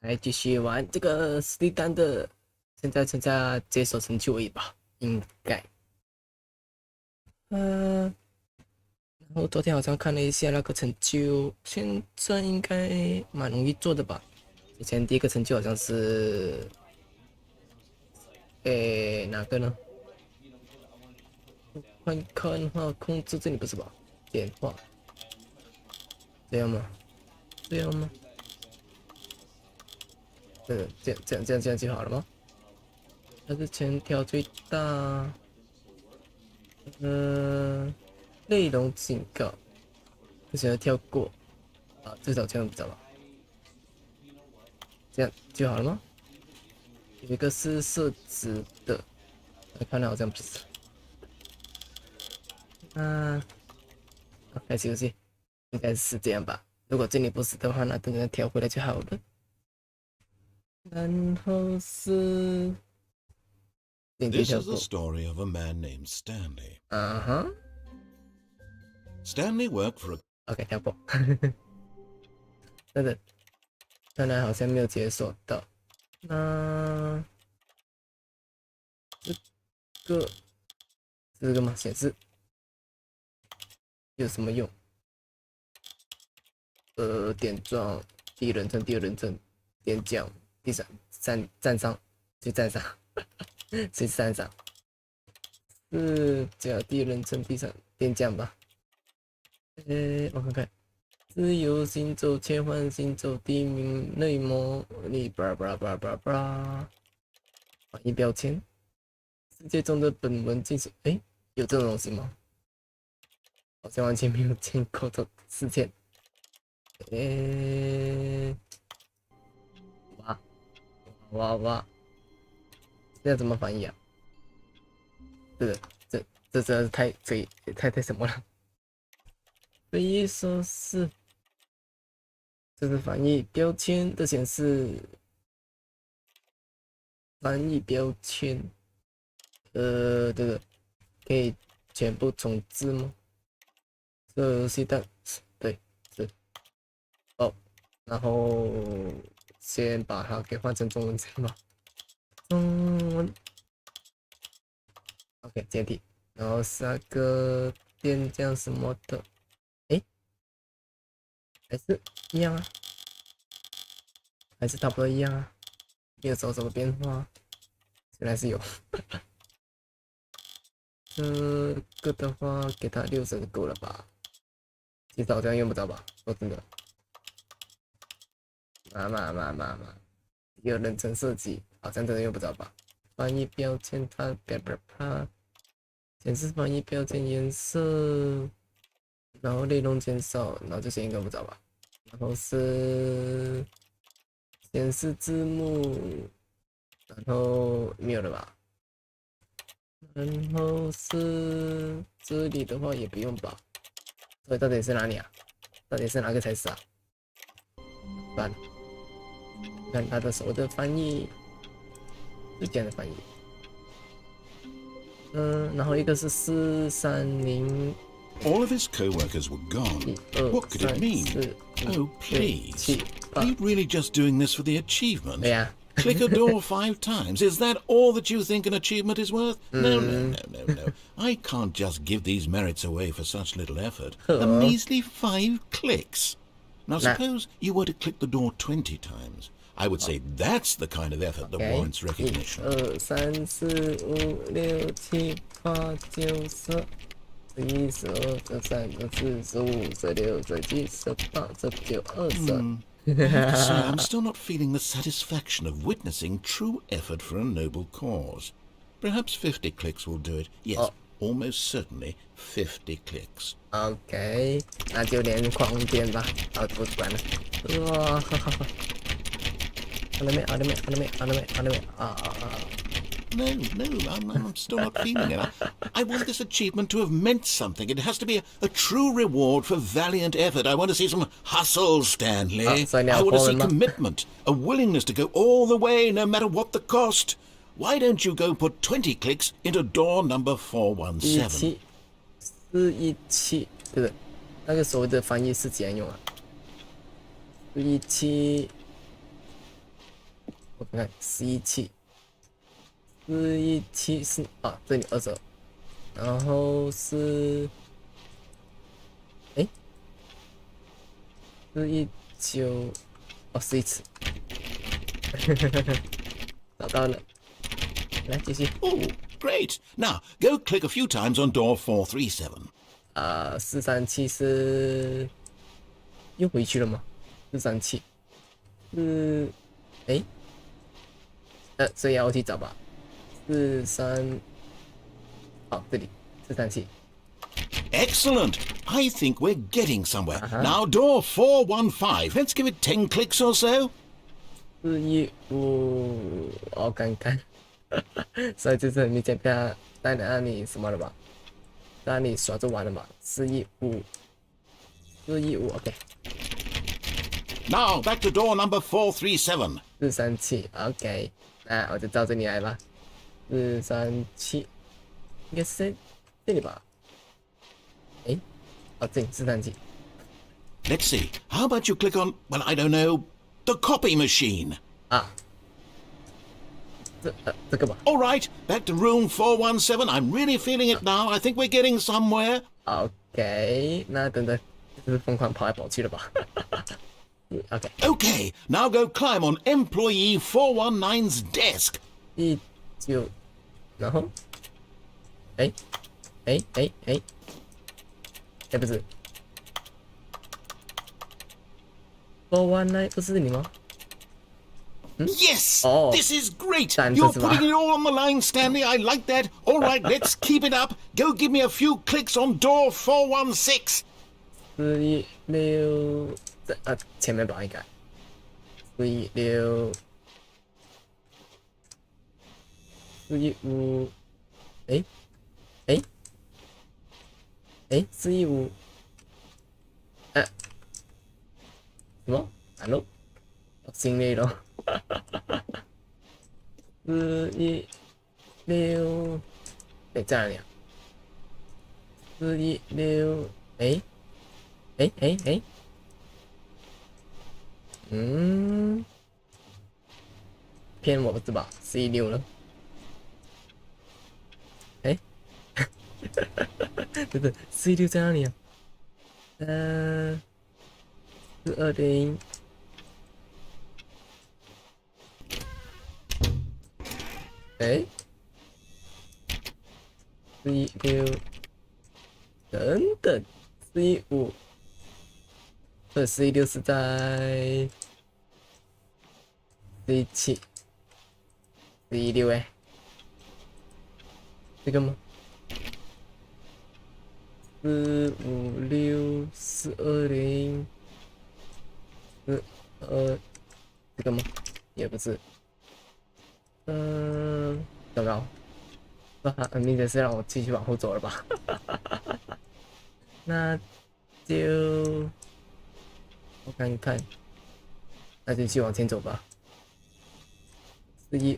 来继续玩这个实力单的，现在剩下解锁成就而已吧，应该。然后昨天好像看了一下那个成就，现在应该蛮容易做的吧。以前第一个成就好像是，哪个呢？看看哈，控制这里不是吧？点化，这样吗？这样吗？这样就好了吗？还是前调最大？内容警告，不想要跳过啊，至少这样比较吧。这样就好了吗？有一个是设置的，我看到好像不是。开始游戏，应该是这样吧。如果这里不是的话，那等等调回来就好了。然后是。This is the story of a man named Stanley. Stanley worked for a... OK， 跳过。真的，看来好像没有解锁到。那这个吗？显示有什么用？点状，第一人称、第二人称，点奖，第三站上，就站上。是三上，是叫第一人称第三点讲吧。我看看，自由行走、切换行走、地名、内模、你巴拉巴拉，翻译标签，世界中的本文进行，有这种东西吗？好像完全没有见过这事件。哇！这要怎么翻译啊？这真的是太什么了？所以说是，这是翻译标签的显示，翻译标签，这个可以全部重置吗？这游戏单对是然后先把它给换成中文字吧。OK， 简体，然后下个电浆什么的，还是一样啊，还是差不多一样啊，没有什么变化，原来是有。这个的话，给他60就够了吧？其实好像用不着吧，说真的。第二人称设计好像真的用不着吧？翻译标签它显示翻译标签颜色，然后内容减少，然后这些应该不着吧？然后是显示字幕，然后没有了吧？然后是这里的话也不用吧？所以到底是哪里啊？到底是哪个才是啊？完了。看他的手的翻译，是这样的翻译。然后一个是430。All of his co-workers were gone. What could it mean? Oh, please. Are you really just doing this for the achievement? Yeah. Click a door 5 times. Is that all that you think an achievement is worth? No. I can't just give these merits away for such little effort. A measly 5 clicks. Now suppose you were to click the door 20 times. I would say that's the kind of effort that warrants recognition. 1、2、3、4、5、6、7、8、9、10、11、12、13、14、15、16、17、18、19、20。So I'm still not feeling the satisfaction of witnessing true effort for a noble cause. Perhaps 50 clicks will do it. Yes, almost certainly 50 clicks. OK， 那就连狂点吧。好，不管了。哇，哈哈哈。好了没？No, I'm still not feeling it. I want this achievement to have meant something. It has to be a true reward for valiant effort. I want to see some hustle, Stanley. I want to see commitment, a willingness to go all the way, no matter what the cost. Why don't you go put 20 clicks into door number 417? 417，对不对？那个所谓的翻译是怎样用啊？417。我看看417，是啊，这里22，然后是419，哦，11次，找到了，来继续。Oh, great. Now, go click a few times on door 437. 437是又回去了吗？437是所以要我去找吧。43，好，这里437。Excellent. I think we're getting somewhere. Now, door 415. Let's give it 10 clicks or so. 415，我看看，所以就是很明显被他带来让你什么了吧？让你耍着玩了嘛？415， OK。Now, back to door number 437. 437 OK， 那我就照这里来吧。437，应该是在这里吧？这里437。Let's see. How about you click on, well, I don't know, the copy machine? 这个吧。All right, back to room 417. I'm really feeling it now. I think we're getting somewhere. OK， 那等等，就是疯狂跑来跑去了吧？OK。Okay, now go climb on employee 419's desk. 19，然后，不是419不是你吗？ Yes! Oh. This is great! You're putting it all on the line, Stanley. I like that. All right, let's keep it up. Go give me a few clicks on door 416. 416，前面吧应该。416，415，415，什么？完了，心累了。416，在哪里啊？416，骗我不是吧？416了，不是416在哪里啊？420。416，等等，415，这416是在417，416这个吗？456、420，这个吗？也不是。糟糕，很明显是让我继续往后走了吧？那就我看看，那就继续往前走吧。415、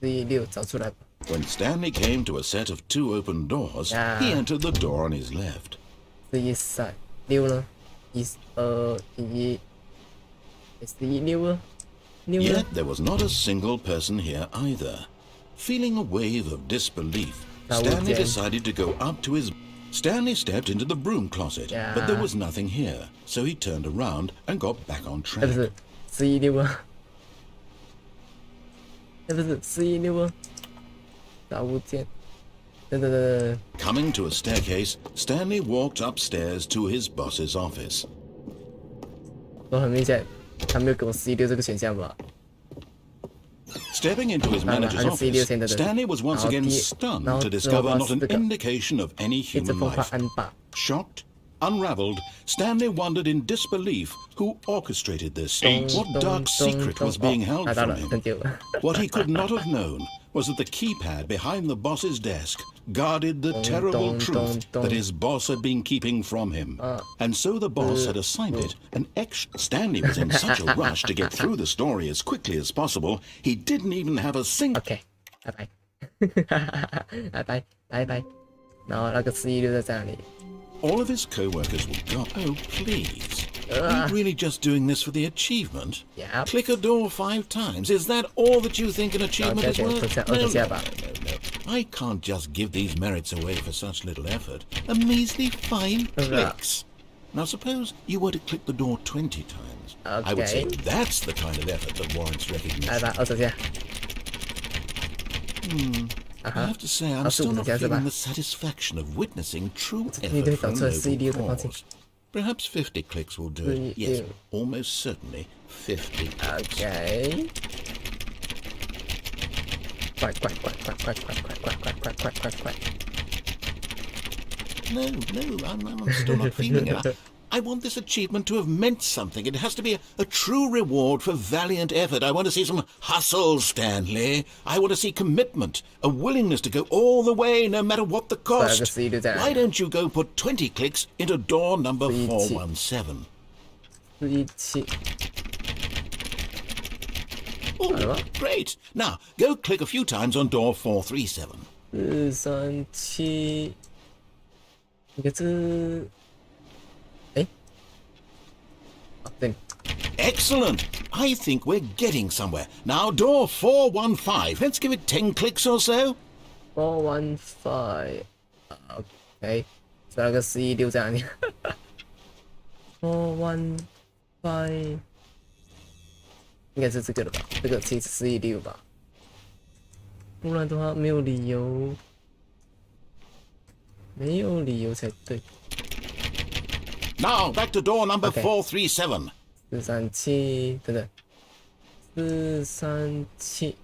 416找出来吧。When Stanley came to a set of 2 open doors, he entered the door on his left. 413、6呢？416啊？6 Yet there was not a single person here either. Feeling a wave of disbelief, Stanley decided to go up to his... Stanley stepped into the broom closet, but there was nothing here, so he turned around and got back on track. 不是416啊？不是416啊？找不见。等。Coming to a staircase, Stanley walked upstairs to his boss's office. 都很明显。他没有给我416这个选项吧？ Stepping into his manager's office, Stanley was once again stunned to discover not an indication of any human life. Shocked, unraveled, Stanley wondered in disbelief who orchestrated this. What dark secret was being held from him? What he could not have known was that the keypad behind the boss's desk guarded the terrible truth that his boss had been keeping from him. And so the boss had assigned it an extra. Stanley was in such a rush to get through the story as quickly as possible, he didn't even have a single... OK， 拜拜，拜拜。然后那个416在哪里？ All of his co-workers were gone. Oh, please. Are you really just doing this for the achievement? Yeah. Click a door 5 times. Is that all that you think an achievement is worth? No. I can't just give these merits away for such little effort. A measly 5 clicks. Now suppose you were to click the door 20 times. I would say that's the kind of effort that warrants recognition. I have to say, I'm still not feeling the satisfaction of witnessing true effort from local cause. Perhaps 50 clicks will do it. Yes, almost certainly 50 clicks. Okay. Quack. No, I'm still not feeling it. I want this achievement to have meant something. It has to be a true reward for valiant effort. I want to see some hustle, Stanley. I want to see commitment, a willingness to go all the way, no matter what the cost. Why don't you go put 20 clicks into door number 417? Oh, great. Now, go click a few times on door 437. 437应该是Excellent. I think we're getting somewhere. Now, door 415. Let's give it 10 clicks or so. 415 OK 再来个116这样415应该是这个了吧，这个其实116吧，不然的话没有理由才对。 Now back to door number 437. 437等等437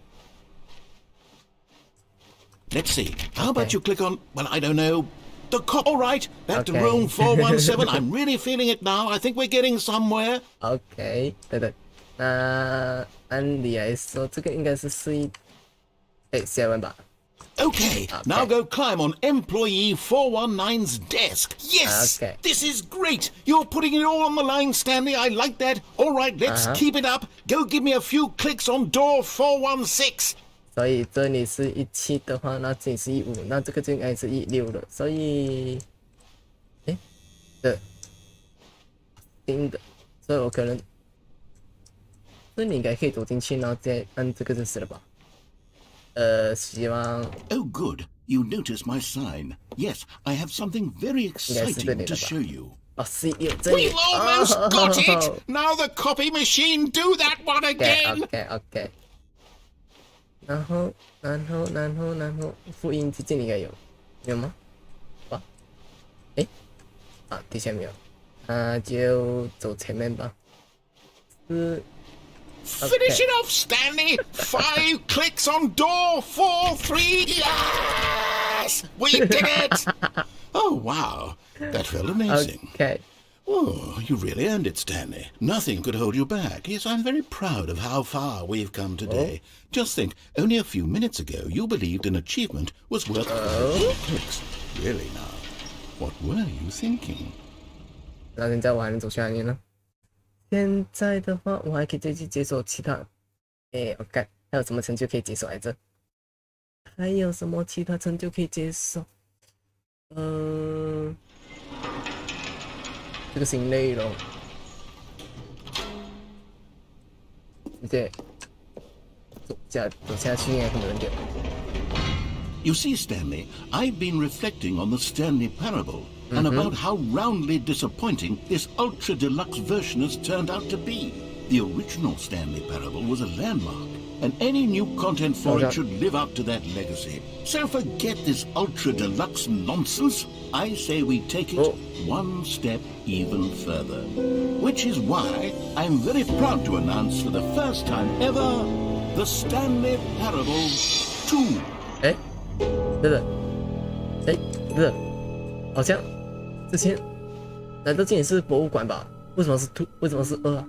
Let's see. How about you click on, well, I don't know, the cop. All right, back to room 417. I'm really feeling it now. I think we're getting somewhere. OK 等等，那按理来说这个应该是7吧。 Okay, now go climb on employee 419's desk. Yes, this is great. You're putting it all on the line, Stanley. I like that. All right, let's keep it up. Go give me a few clicks on door 416. 所以这里是17的话，那这里是15，那这个就应该是16了。所以，新的，所以我可能，那你应该可以走进去，然后再按这个就是了吧？希望。Oh, good. You notice my sign. Yes, I have something very exciting to show you. We've almost got it. Now the copy machine do that one again. OK 然后复印这里应该有吗？哇，底下没有，那就走前面吧。Finish it off, Stanley. 5 clicks on door 43. Yes, we did it. Oh wow, that felt amazing. Okay. Oh, you really earned it, Stanley. Nothing could hold you back. Yes, I'm very proud of how far we've come today. Just think, only a few minutes ago, you believed an achievement was worth 5 clicks. Really now, what were you thinking? 那现在我还能走去哪里呢？现在的话，我还可以再去解锁其他。OK， 还有什么成就可以解锁来着？还有什么其他成就可以解锁？这个新内容，直接走下去应该会没问题。 You see, Stanley, I've been reflecting on the Stanley parable and about how roundly disappointing this ultra deluxe version has turned out to be. The original Stanley parable was a landmark, and any new content for it should live up to that legacy. So forget this ultra deluxe nonsense. I say we take it one step even further. Which is why I'm very proud to announce for the first time ever, the Stanley Parable 2. 不是，好像之前，难道这里是博物馆吧？为什么是2？为什么是2啊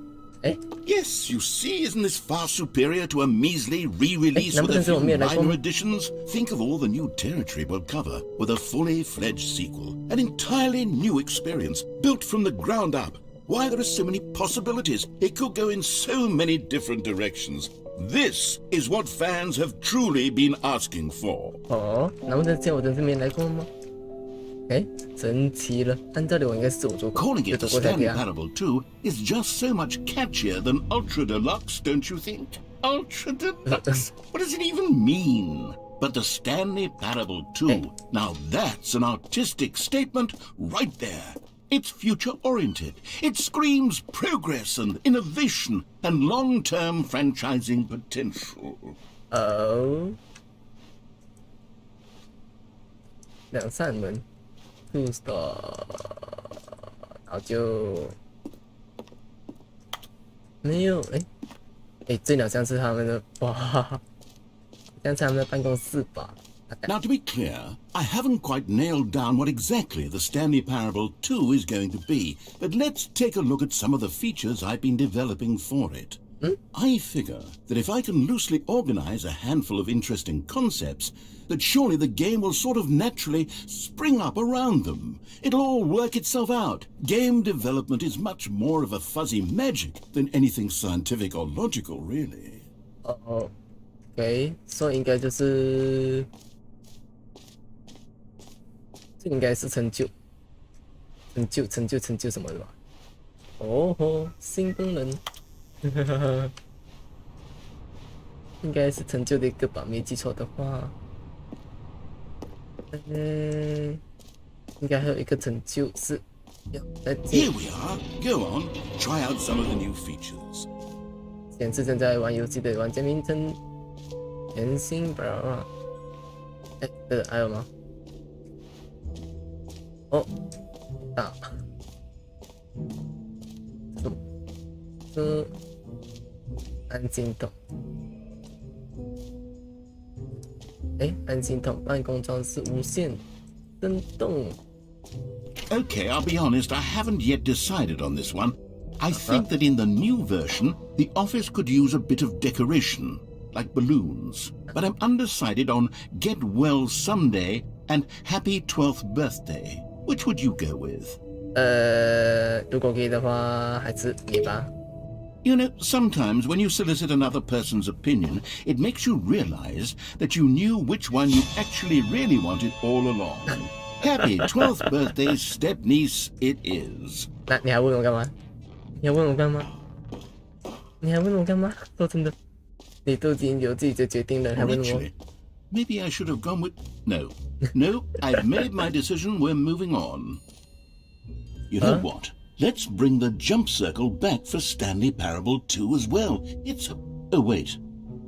？Yes, you see, isn't this far superior to a measly re-release with a few minor additions? Think of all the new territory we'll cover with a fully fledged sequel, an entirely new experience built from the ground up. Why, there are so many possibilities. It could go in so many different directions. This is what fans have truly been asking for. 难不成这我在这边来过吗？哎，神奇了，按照理我应该是我做过， Calling 就 it the 做过才对 Stanley 啊。Parable 2 is just so much catchier than Ultra Deluxe, don't you think? Ultra Deluxe? What does it even mean? But the Stanley Parable 2, now that's an artistic statement right there. It's future-oriented. It screams progress and innovation and long-term franchising potential. 哦，两扇门 ，two store， 然后就没有这好像是他们的哇，像是他们的办公室吧。Now, to be clear, I haven't quite nailed down what exactly the Stanley Parable 2 is going to be, but let's take a look at some of the features I've been developing for it. I figure that if I can loosely organize a handful of interesting concepts, that surely the game will sort of naturally spring up around them. It'll all work itself out. Game development is much more of a fuzzy magic than anything scientific or logical, really. OK， 所以应该就是这应该是成就什么的吧？哦吼，新功能，应该是成就的一个吧，没记错的话。应该还有一个成就是要在这。Here we are. Go on, try out some of the new features. 显示正在玩游戏的玩家名称。全新版啊！还有吗？哦，大，这安心筒，安心筒办公装置无线震动。Okay, I'll be honest, I haven't yet decided on this one. I think that in the new version, the office could use a bit of decoration, like balloons. But I'm undecided on Get Well Someday and Happy 12th Birthday. Which would you go with? 如果可以的话，还是你吧。You know, sometimes when you solicit another person's opinion, it makes you realize that you knew which one you actually really wanted all along. Happy 12th birthday, step-niece it is. 那你还问我干嘛？你还问我干嘛？说真的，你都已经有自己的决定了，还问我 Actually, maybe I should have gone with... No, I've made my decision, we're moving on. You know what? Let's bring the jump circle back for Stanley Parable 2 as well. It's a... Oh, wait.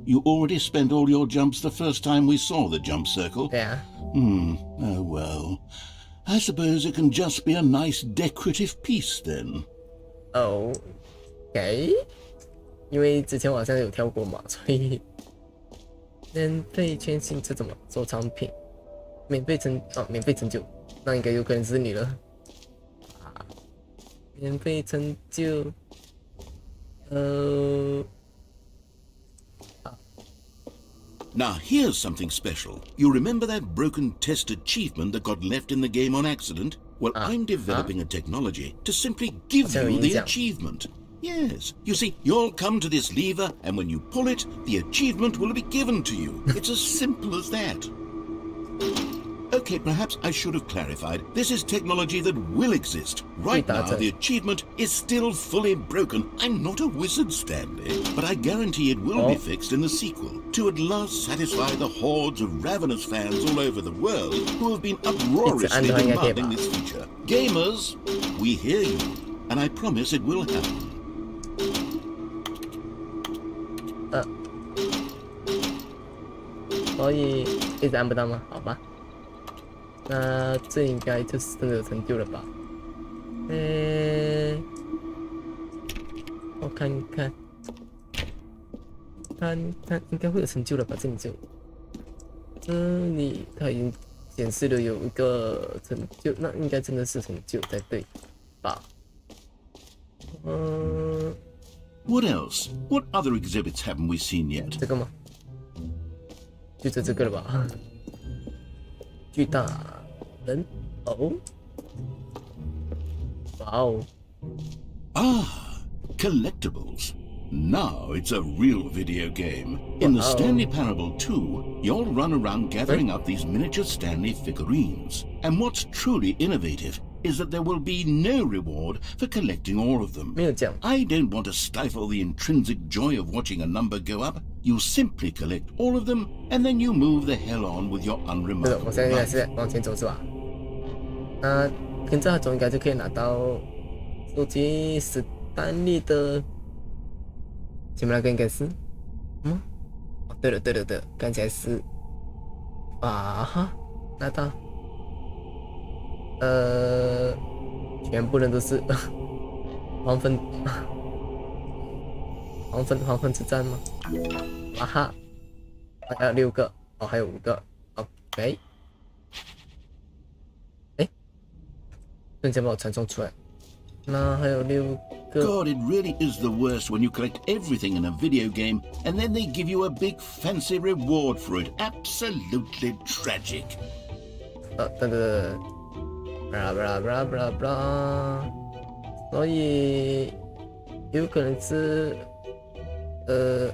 You already spent all your jumps the first time we saw the jump circle? Yeah. Oh, well. I suppose it can just be a nice decorative piece then. OK. 因为之前我好像有跳过嘛，所以免费全新这怎么收藏品？免费成就，那应该有可能是你了。免费成就，Now here's something special. You remember that broken test achievement that got left in the game on accident? Well, I'm developing a technology to simply give you the achievement. Yes. You see, you'll come to this lever, and when you pull it, the achievement will be given to you. It's as simple as that. Okay, perhaps I should have clarified. This is technology that will exist. Right now, the achievement is still fully broken. I'm not a wizard, Stanley, but I guarantee it will be fixed in the sequel to at last satisfy the hordes of ravenous fans all over the world who have been uproariously demanding this feature. Gamers, we hear you, and I promise it will happen. 所以一直按不到吗？好吧。那这应该就是真的有成就了吧？我看看，应该会有成就了吧？这里它已经显示了有一个成就，那应该真的是成就才对吧？What else? What other exhibits haven't we seen yet? 这个吗？就这个了吧？巨大人偶，哇哦！ Ah, collectibles. Now it's a real video game. In the Stanley Parable 2, you'll run around gathering up these miniature Stanley figurines. And what's truly innovative is that there will be no reward for collecting all of them. I don't want to stifle the intrinsic joy of watching a number go up. You simply collect all of them, and then you move the hell on with your unremarkable 我现在应该 life. 是往前走是吧？那跟着他走应该就可以拿到收集史丹利的。前面那个应该是，哦，对了，看起来是，啊哈，拿到，全部人都是黄昏之战吗？啊哈，还有6个，哦，还有5个 ，OK， 瞬间把我传送出来，那还有6个。God, it really is the worst when you collect everything in a video game and then they give you a big fancy reward for it. Absolutely tragic. 等，所以有可能是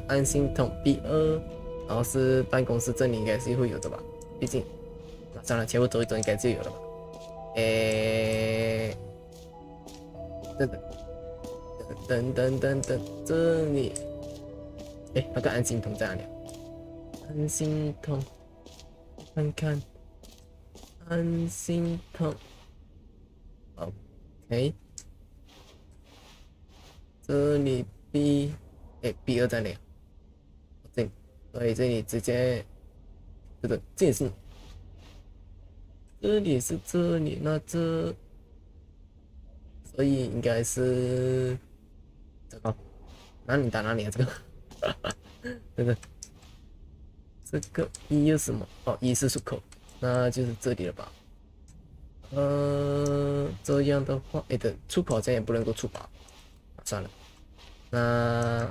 安心筒 B2，然后是办公室这里应该是会有的吧，毕竟算了，前后走一走应该就有了吧。等，这里，那个安心筒在哪里？安心筒，看看，安心筒 ，OK， 这里 B2在哪里？所以这里直接，这里是，这里是这里，那这。所以应该是这个，哪里打哪里啊？这个一是什么？哦，一是出口，那就是这里了吧？这样的话，对，出口好像也不能够出吧？算了，那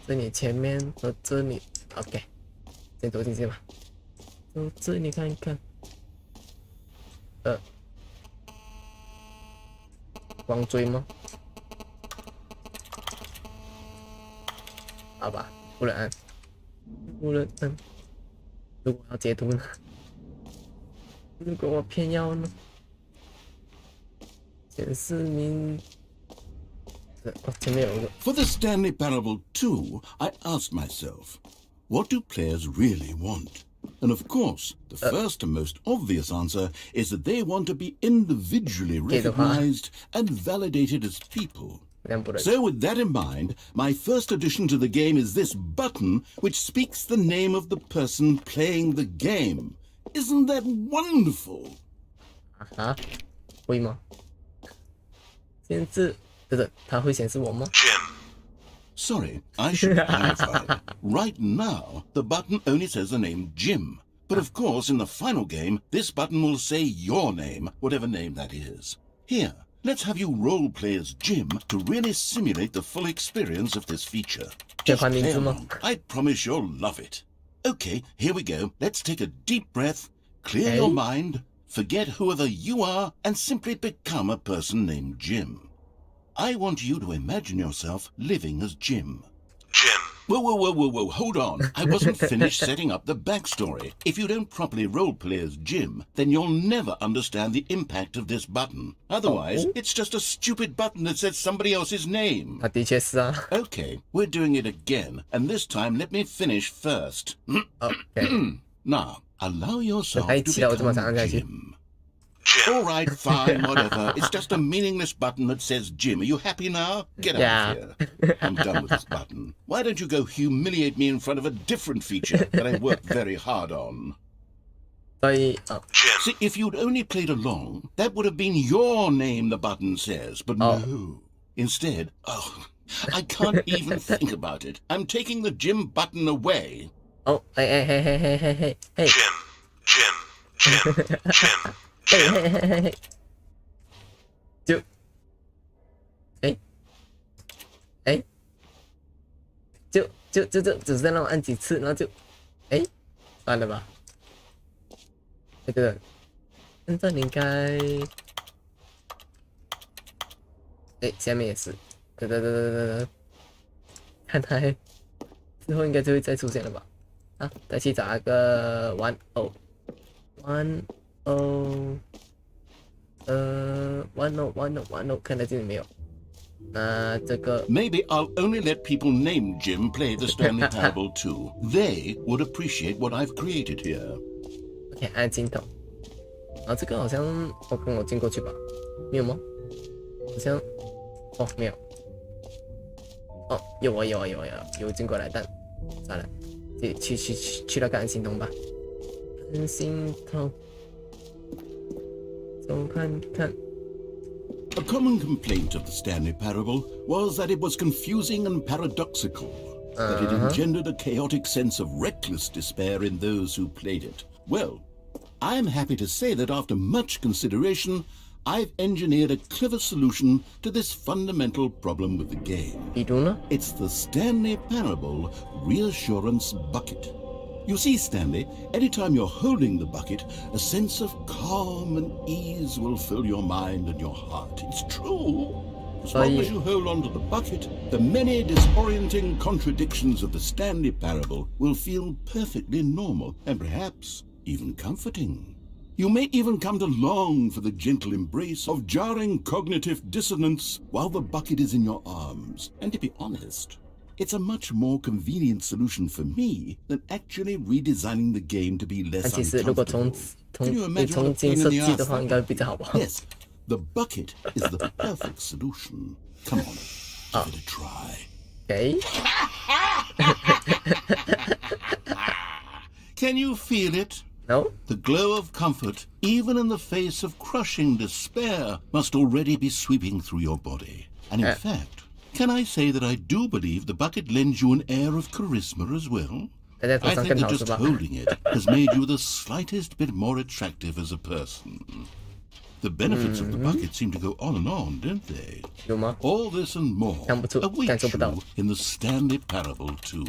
这里前面和这里 ，OK， 先走进去吧。走这里看一看，光追吗？好吧，不能按。如果要截图呢？如果我偏要呢？显示名前面有一个。For the Stanley Parable 2, I asked myself, what do players really want? And of course, the first and most obvious answer is that they want to be individually recognized and validated as people. So with that in mind, my first addition to the game is this button which speaks the name of the person playing the game. Isn't that wonderful? 会吗？显示，它会显示我吗？ Sorry, I should clarify. Right now, the button only says the name Jim. But of course, in the final game, this button will say your name, whatever name that is. Here, let's have you roleplay as Jim to really simulate the full experience of this feature. Just play along. I promise you'll love it. Okay, here we go. Let's take a deep breath, clear your mind, forget whoever you are, and simply become a person named Jim. I want you to imagine yourself living as Jim. Jim. Whoa, hold on. I wasn't finished setting up the backstory. If you don't properly roleplay as Jim, then you'll never understand the impact of this button. Otherwise, it's just a stupid button that says somebody else's name. Okay, we're doing it again, and this time let me finish first. Okay. Now, allow yourself to become Jim. All right, fine, whatever. It's just a meaningless button that says Jim. Are you happy now? Get out of here. I'm done with this button. Why don't you go humiliate me in front of a different feature that I worked very hard on? Jim. See, if you'd only played along, that would have been your name the button says, but no. Instead, I can't even think about it. I'm taking the Jim button away. Hey. Jim. 就只是让我按几次，然后就，算了吧。这个现在你应该，下面也是，看来之后应该就会再出现了吧？啊，再去找那个玩偶，玩偶，玩偶，看来这里没有。那这个 Maybe I'll only let people named Jim play the Stanley Parable too. They would appreciate what I've created here. OK， 按镜头。然后这个好像我跟我进过去吧？没有吗？好像哦没有。哦有进过来，但算了，去那个安心通吧。安心通，走看看。A common complaint of the Stanley Parable was that it was confusing and paradoxical, that it engendered a chaotic sense of reckless despair in those who played it. Well, I'm happy to say that after much consideration, I've engineered a clever solution to this fundamental problem with the game. It's the Stanley Parable Reassurance Bucket. You see, Stanley, anytime you're holding the bucket, a sense of calm and ease will fill your mind and your heart. It's true. As long as you hold on to the bucket, the many disorienting contradictions of the Stanley Parable will feel perfectly normal and perhaps even comforting. You may even come to long for the gentle embrace of jarring cognitive dissonance while the bucket is in your arms. And to be honest, it's a much more convenient solution for me than actually redesigning the game to be less uncomfortable. Can you imagine what a pain in the ass? Yes, the bucket is the perfect solution. Come on, give it a try. Okay. Can you feel it? No. The glow of comfort, even in the face of crushing despair, must already be sweeping through your body. And in fact, can I say that I do believe the bucket lends you an air of charisma as well? I think that just holding it has made you the slightest bit more attractive as a person. The benefits of the bucket seem to go on and on, don't they? All this and more await you in the Stanley Parable too.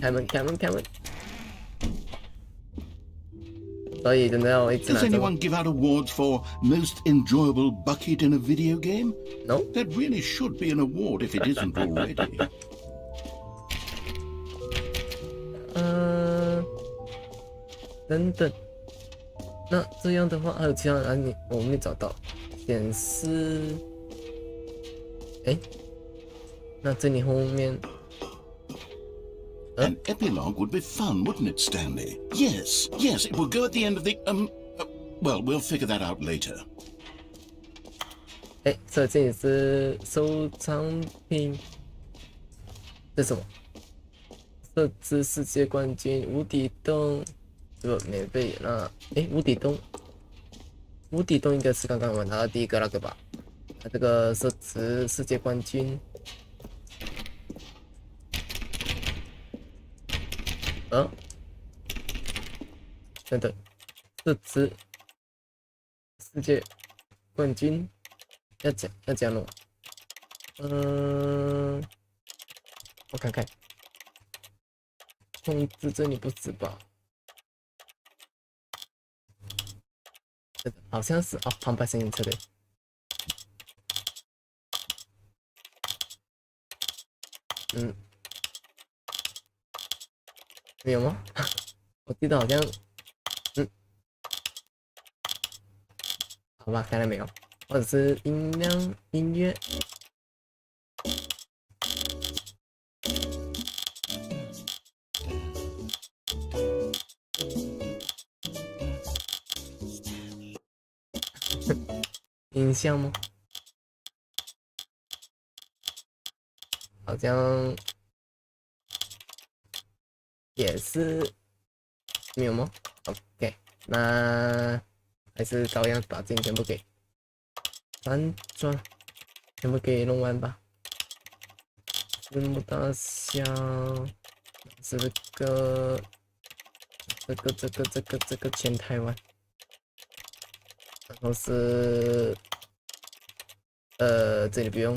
Does anyone give out awards for most enjoyable bucket in a video game? No. That really should be an award if it isn't already. 等等，那这样的话还有其他哪里我没找到？显示，哎，那这里后面。An epilogue would be fun, wouldn't it, Stanley? Yes, it will go at the end of the, well, we'll figure that out later. 哎，这里是收藏品，这是什么？设置世界冠军无底洞，这个免费那，哎，无底洞应该是刚刚玩到的第一个那个吧？它这个设置世界冠军。等等，设置世界冠军要讲了，我看看，控制这里不是吧？好像是哦，旁白声音车队。没有吗？我记得好像，好吧，看来没有，或者是音量、音乐。音效吗？好像。也是没有吗 ？OK， 那还是照样把这全部给翻转，全部给弄完吧。字幕大小，这个全台湾，然后是这里不用，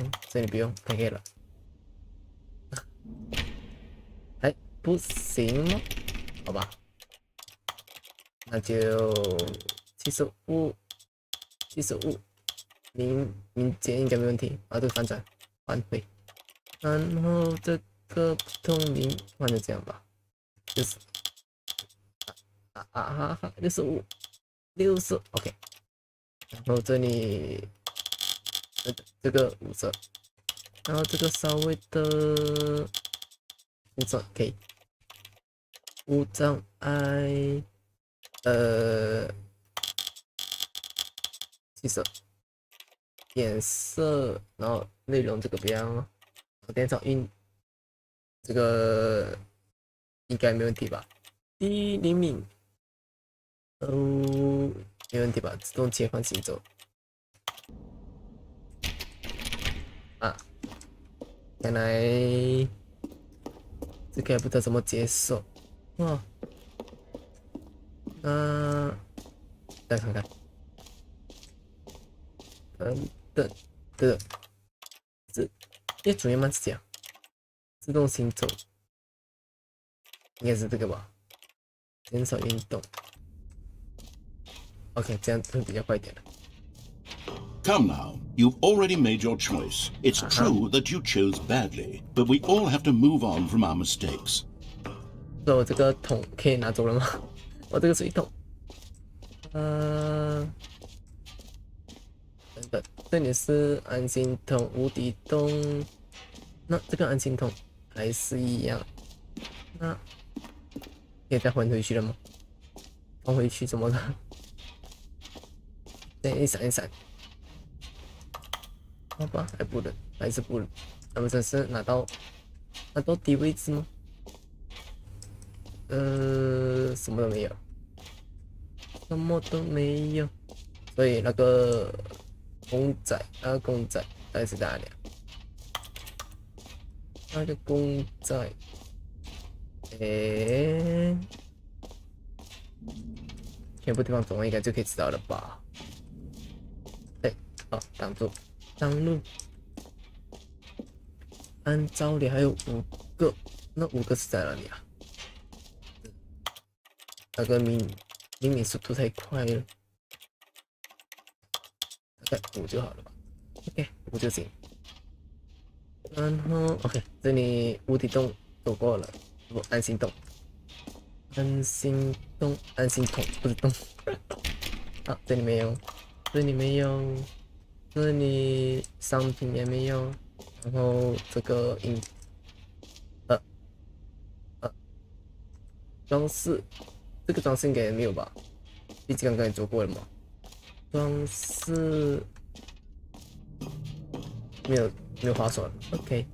可以了。不行吗？好吧，那就75，民间应该没问题。啊，这个翻转，返回，然后这个不同名，那就这样吧，就是65 ，OK。然后这里这个5色，然后这个稍微的5色可以，无障碍，7色，颜色，然后内容这个不要，电草音这个应该没问题吧？低灵敏，没问题吧？自动切换行走。啊，看来这个也不知道怎么接受。哇，那再看看，这也主要嘛是这样，自动行走，应该是这个吧？减少运动。OK， 这样会比较快一点的。Come now, you've already made your choice. It's true that you chose badly, but we all have to move on from our mistakes. 所以我这个桶可以拿走了吗？我这个水桶，等等，这里是安心桶、无敌洞，那这个安心桶还是一样，那可以再还回去了吗？放回去怎么了？对，一闪，好吧，还是不能，那么这是拿到低位置吗？什么都没有，所以那个公仔大概是哪里啊？那个公仔，全部地方总应该就可以知道了吧？对，哦，挡路，按照理还有5个，那5个是在哪里啊？那个明明速度太快了，大概5就好了吧 ？OK， 5就行。然后 OK， 这里无底洞走过了，安心洞不是洞。好，这里没有，这里商品也没有，然后这个装饰。这个装饰应该也没有吧？毕竟刚刚也做过了嘛。装饰没有滑手了 ，OK。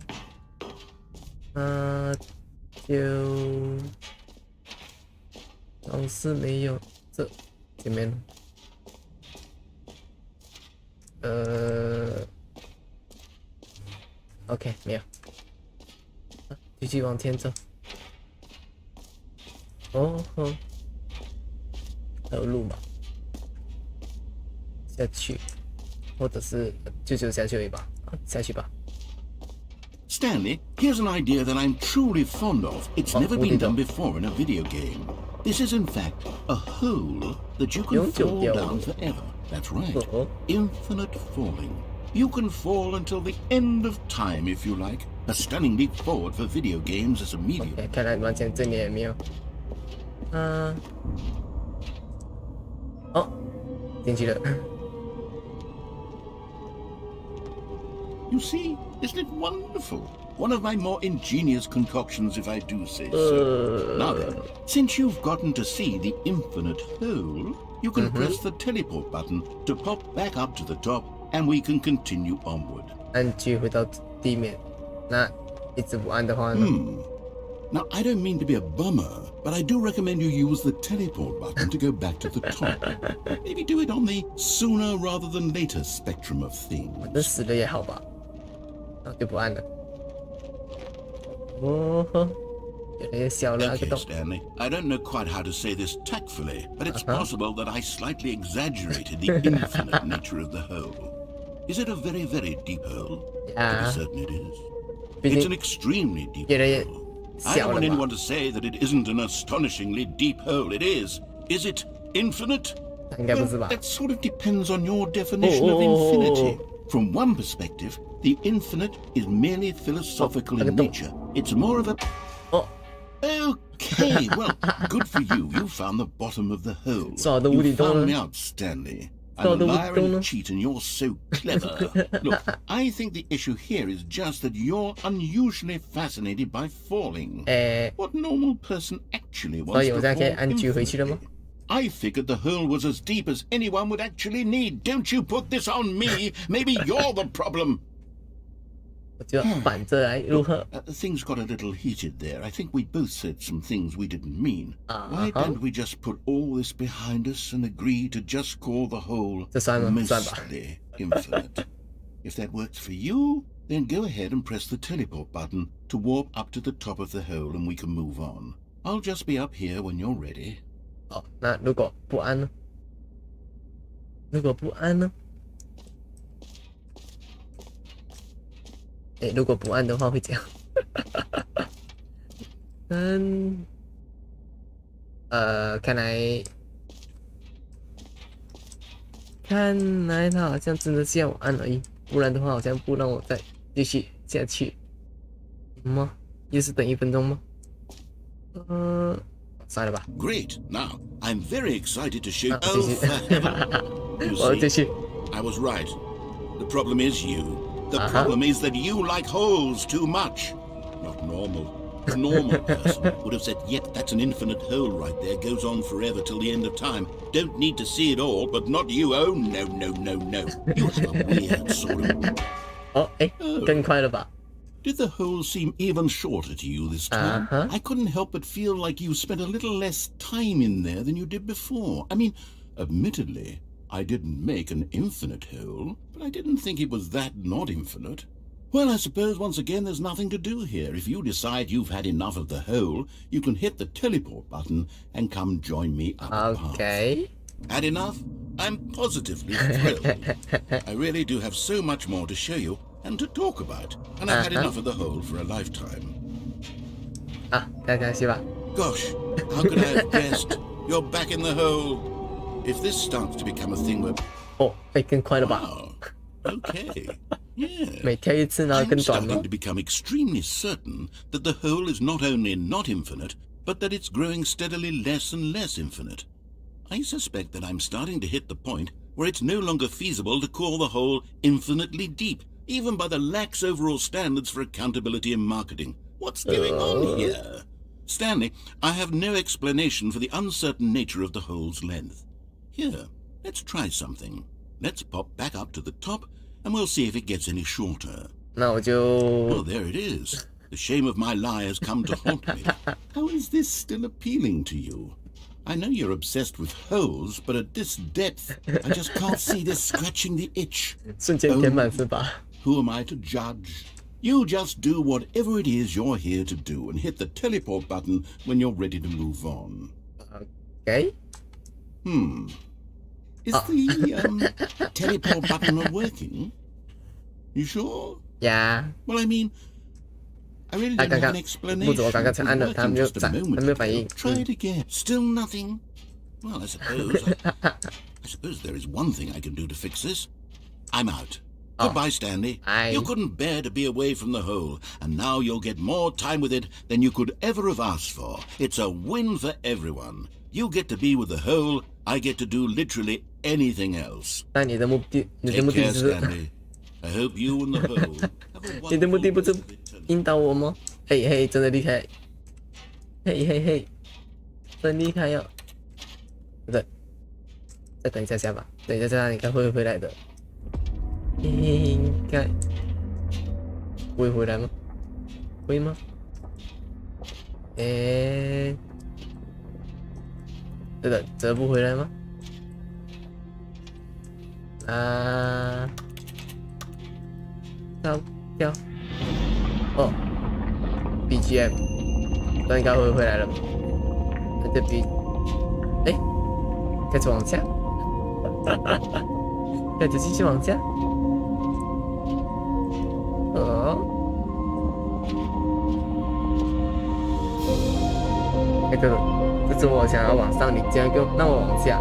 那就装饰没有，这前面OK 没有，继续往前走。哦吼。还有路嘛，下去，或者是就下去而已吧，下去吧。Stanley, here's an idea that I'm truly fond of. It's never been done before in a video game. This is in fact a hole that you can fall down forever. That's right. Infinite falling. You can fall until the end of time if you like. A stunning leap forward for video games as a medium. 看来完全这里也没有。哦，进去了。You see, isn't it wonderful? One of my more ingenious concoctions, if I do say so. Now then, since you've gotten to see the infinite hole, you can press the teleport button to pop back up to the top, and we can continue onward. 按G回到地面，那一直不按的话呢？Now, I don't mean to be a bummer, but I do recommend you use the teleport button to go back to the top. Maybe do it on the sooner rather than later spectrum of things. 那死了也好吧，那就不按了。哦吼，越来越小了那个 Okay, 洞。Stanley, I don't know quite how to say this tactfully, but it's possible that I slightly exaggerated the infinite nature of the hole. Is it a very, very deep hole? Yeah. To be certain it is. It's an extremely deep hole. I don't want anyone to say that it isn't an astonishingly deep hole. It is. Is it infinite? Well, that sort of depends on your definition of infinity. From one perspective, the infinite is merely philosophical in nature. It's more of a... Oh. Okay, well, good for you. You found the bottom of the hole. You found me out, Stanley. I'm a liar and a cheat, and you're so clever. Look, I think the issue here is just that you're unusually fascinated by falling. What normal person actually wants to fall infinitely? I figured the hole was as deep as anyone would actually need. Don't you put this on me. Maybe you're the problem. Things got a little heated there. I think we both said some things we didn't mean. Why don't we just put all this behind us and agree to just call the hole mostly infinite? If that works for you, then go ahead and press the teleport button to warp up to the top of the hole and we can move on. I'll just be up here when you're ready. 好，那如果不安呢？如果不按的话会这样。看来他好像真的是要我按而已，不然的话好像不让我再继续下去。吗？又是等1分钟吗？算了吧。Great. Now I'm very excited to show. You see, I was right. The problem is you. The problem is that you like holes too much. Not normal. A normal person would have said, yep, that's an infinite hole right there. Goes on forever till the end of time. Don't need to see it all, but not you. Oh, no. You have a weird sort of...更快了吧? Did the hole seem even shorter to you this time? I couldn't help but feel like you spent a little less time in there than you did before. I mean, admittedly, I didn't make an infinite hole, but I didn't think it was that not infinite. Well, I suppose once again there's nothing to do here. If you decide you've had enough of the hole, you can hit the teleport button and come join me up above. Okay. Had enough? I'm positively thrilled. I really do have so much more to show you and to talk about, and I've had enough of the hole for a lifetime. Gosh, how could I have guessed? You're back in the hole. If this starts to become a thing where... Wow. Okay. Yeah. I'm starting to become extremely certain that the hole is not only not infinite, but that it's growing steadily less and less infinite. I suspect that I'm starting to hit the point where it's no longer feasible to call the hole infinitely deep, even by the lax overall standards for accountability and marketing. What's going on here? Stanley, I have no explanation for the uncertain nature of the hole's length. Here, let's try something. Let's pop back up to the top, and we'll see if it gets any shorter. Oh, there it is. The shame of my lie has come to haunt me. How is this still appealing to you? I know you're obsessed with holes, but at this depth, I just can't see this scratching the itch. Who am I to judge? You just do whatever it is you're here to do and hit the teleport button when you're ready to move on. Okay. Is the teleport button not working? You sure? Yeah. Well, I mean, I really don't have an explanation. Just a moment. Try it again. Still nothing? Well, I suppose there is one thing I can do to fix this. I'm out. Goodbye, Stanley. You couldn't bear to be away from the hole, and now you'll get more time with it than you could ever have asked for. It's a win for everyone. You get to be with the hole, I get to do literally anything else. Take care, Stanley. I hope you and the hole have a 你的目的不是引导我吗？嘿嘿，真的厉害！嘿，真厉害哟！不对，再等一下吧，等一下应该会回来的。应该会回来吗？会吗？对的，折不回来吗？跳哦 ，BGM， 那应该会回来了。那这笔，开始往下，开始继续往下。对了，这次我想要往上，你竟然给我让我往下，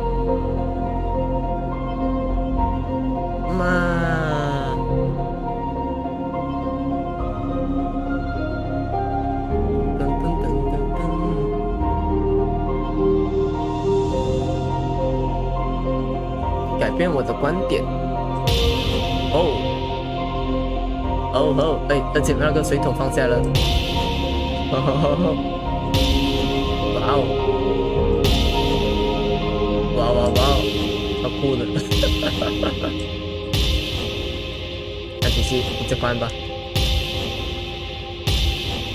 变我的观点。而且那个水桶放下了。哇哦，好酷的。那继续一直关吧。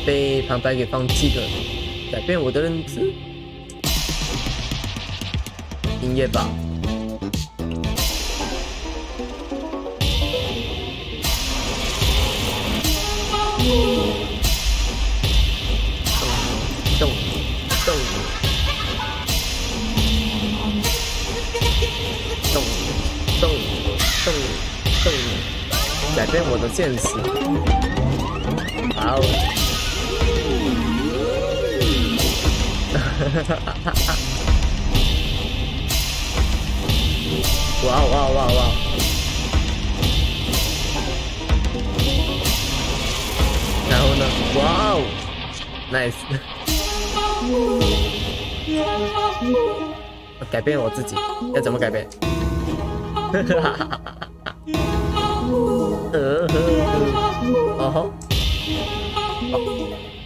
被旁白给放弃了，改变我的认知。音乐吧。改变我的现实。好。哇！然后呢？哇哦 ，nice！ 改变我自己，要怎么改变？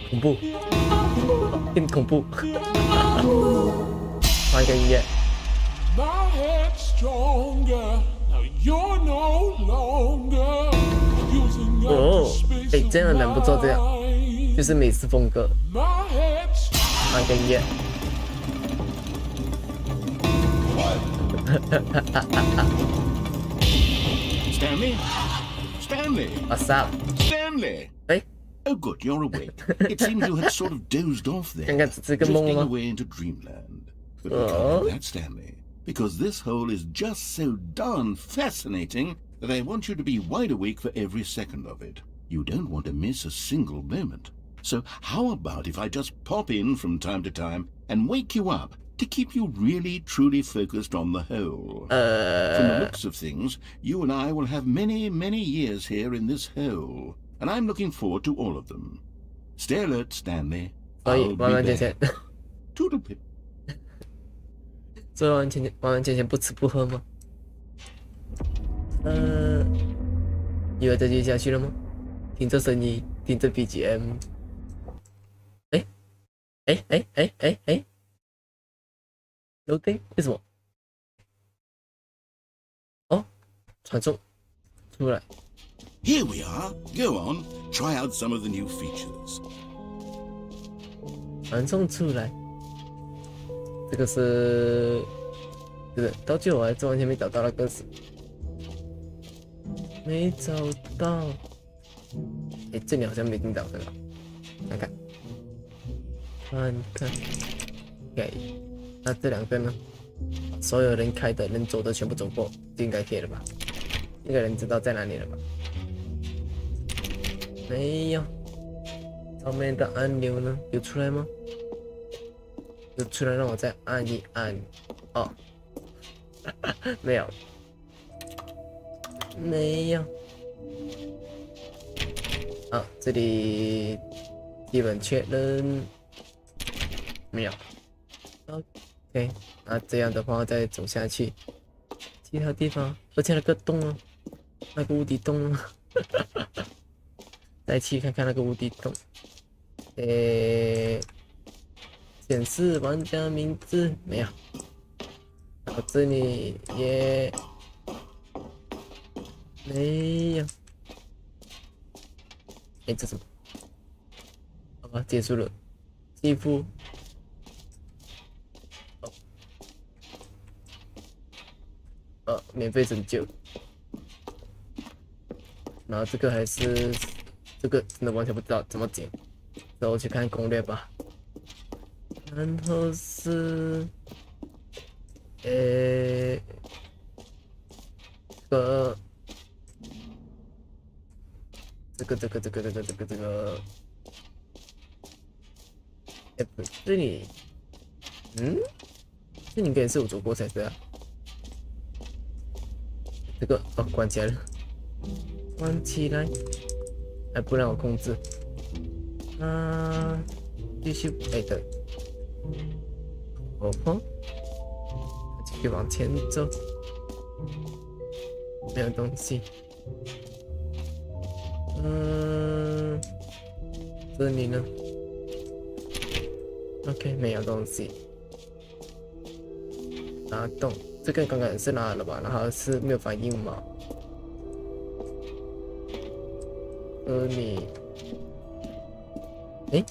恐怖，变恐怖。换一个音乐。这样的人不做这样，就是美式风格。换一个音乐。Stanley. What's up? Stanley. Hey. Oh, good, you're awake. It seems you had sort of dozed off there, drifting away into dreamland. But we can't have that, Stanley, because this hole is just so darn fascinating that I want you to be wide awake for every second of it. You don't want to miss a single moment. So how about if I just pop in from time to time and wake you up to keep you really, truly focused on the hole? From the looks of things, you and I will have many, many years here in this hole, and I'm looking forward to all of them. Stay alert, Stanley. I'll be there. Toodle pip. 做完钱不吃不喝吗？以为再接下去了吗？听着声音，听着 BGM。loading 为什么？哦，传送出来。Here we are. Go on, try out some of the new features. 传送出来。这个是，到最后我还是完全没找到那个是，没找到。这里好像没听到这个，看，那这两个呢？所有人开的、能走的全部走过，就应该可以了吧？那个人知道在哪里了吧？没有，上面的按钮呢？有出来吗？有出来，让我再按一按。哦，没有，好，这里基本确认没有。OK， 那这样的话再走下去，其他地方，而且那个洞啊，那个无底洞啊，再去看看那个无底洞。显示玩家名字没有，然后这里也没有。这什么？好吧，结束了。继父。免费拯救。然后这个还是这个真的完全不知道怎么解，然后去看攻略吧。然后是这个这里，这里应该也是有走过才对啊。这个关起来了，关起来，还不让我控制。继续，对，继续往前走。没有东西。这里呢 ？OK， 没有东西。拿动，这个刚刚也是拿了吧？然后是没有反应嘛？这里，诶，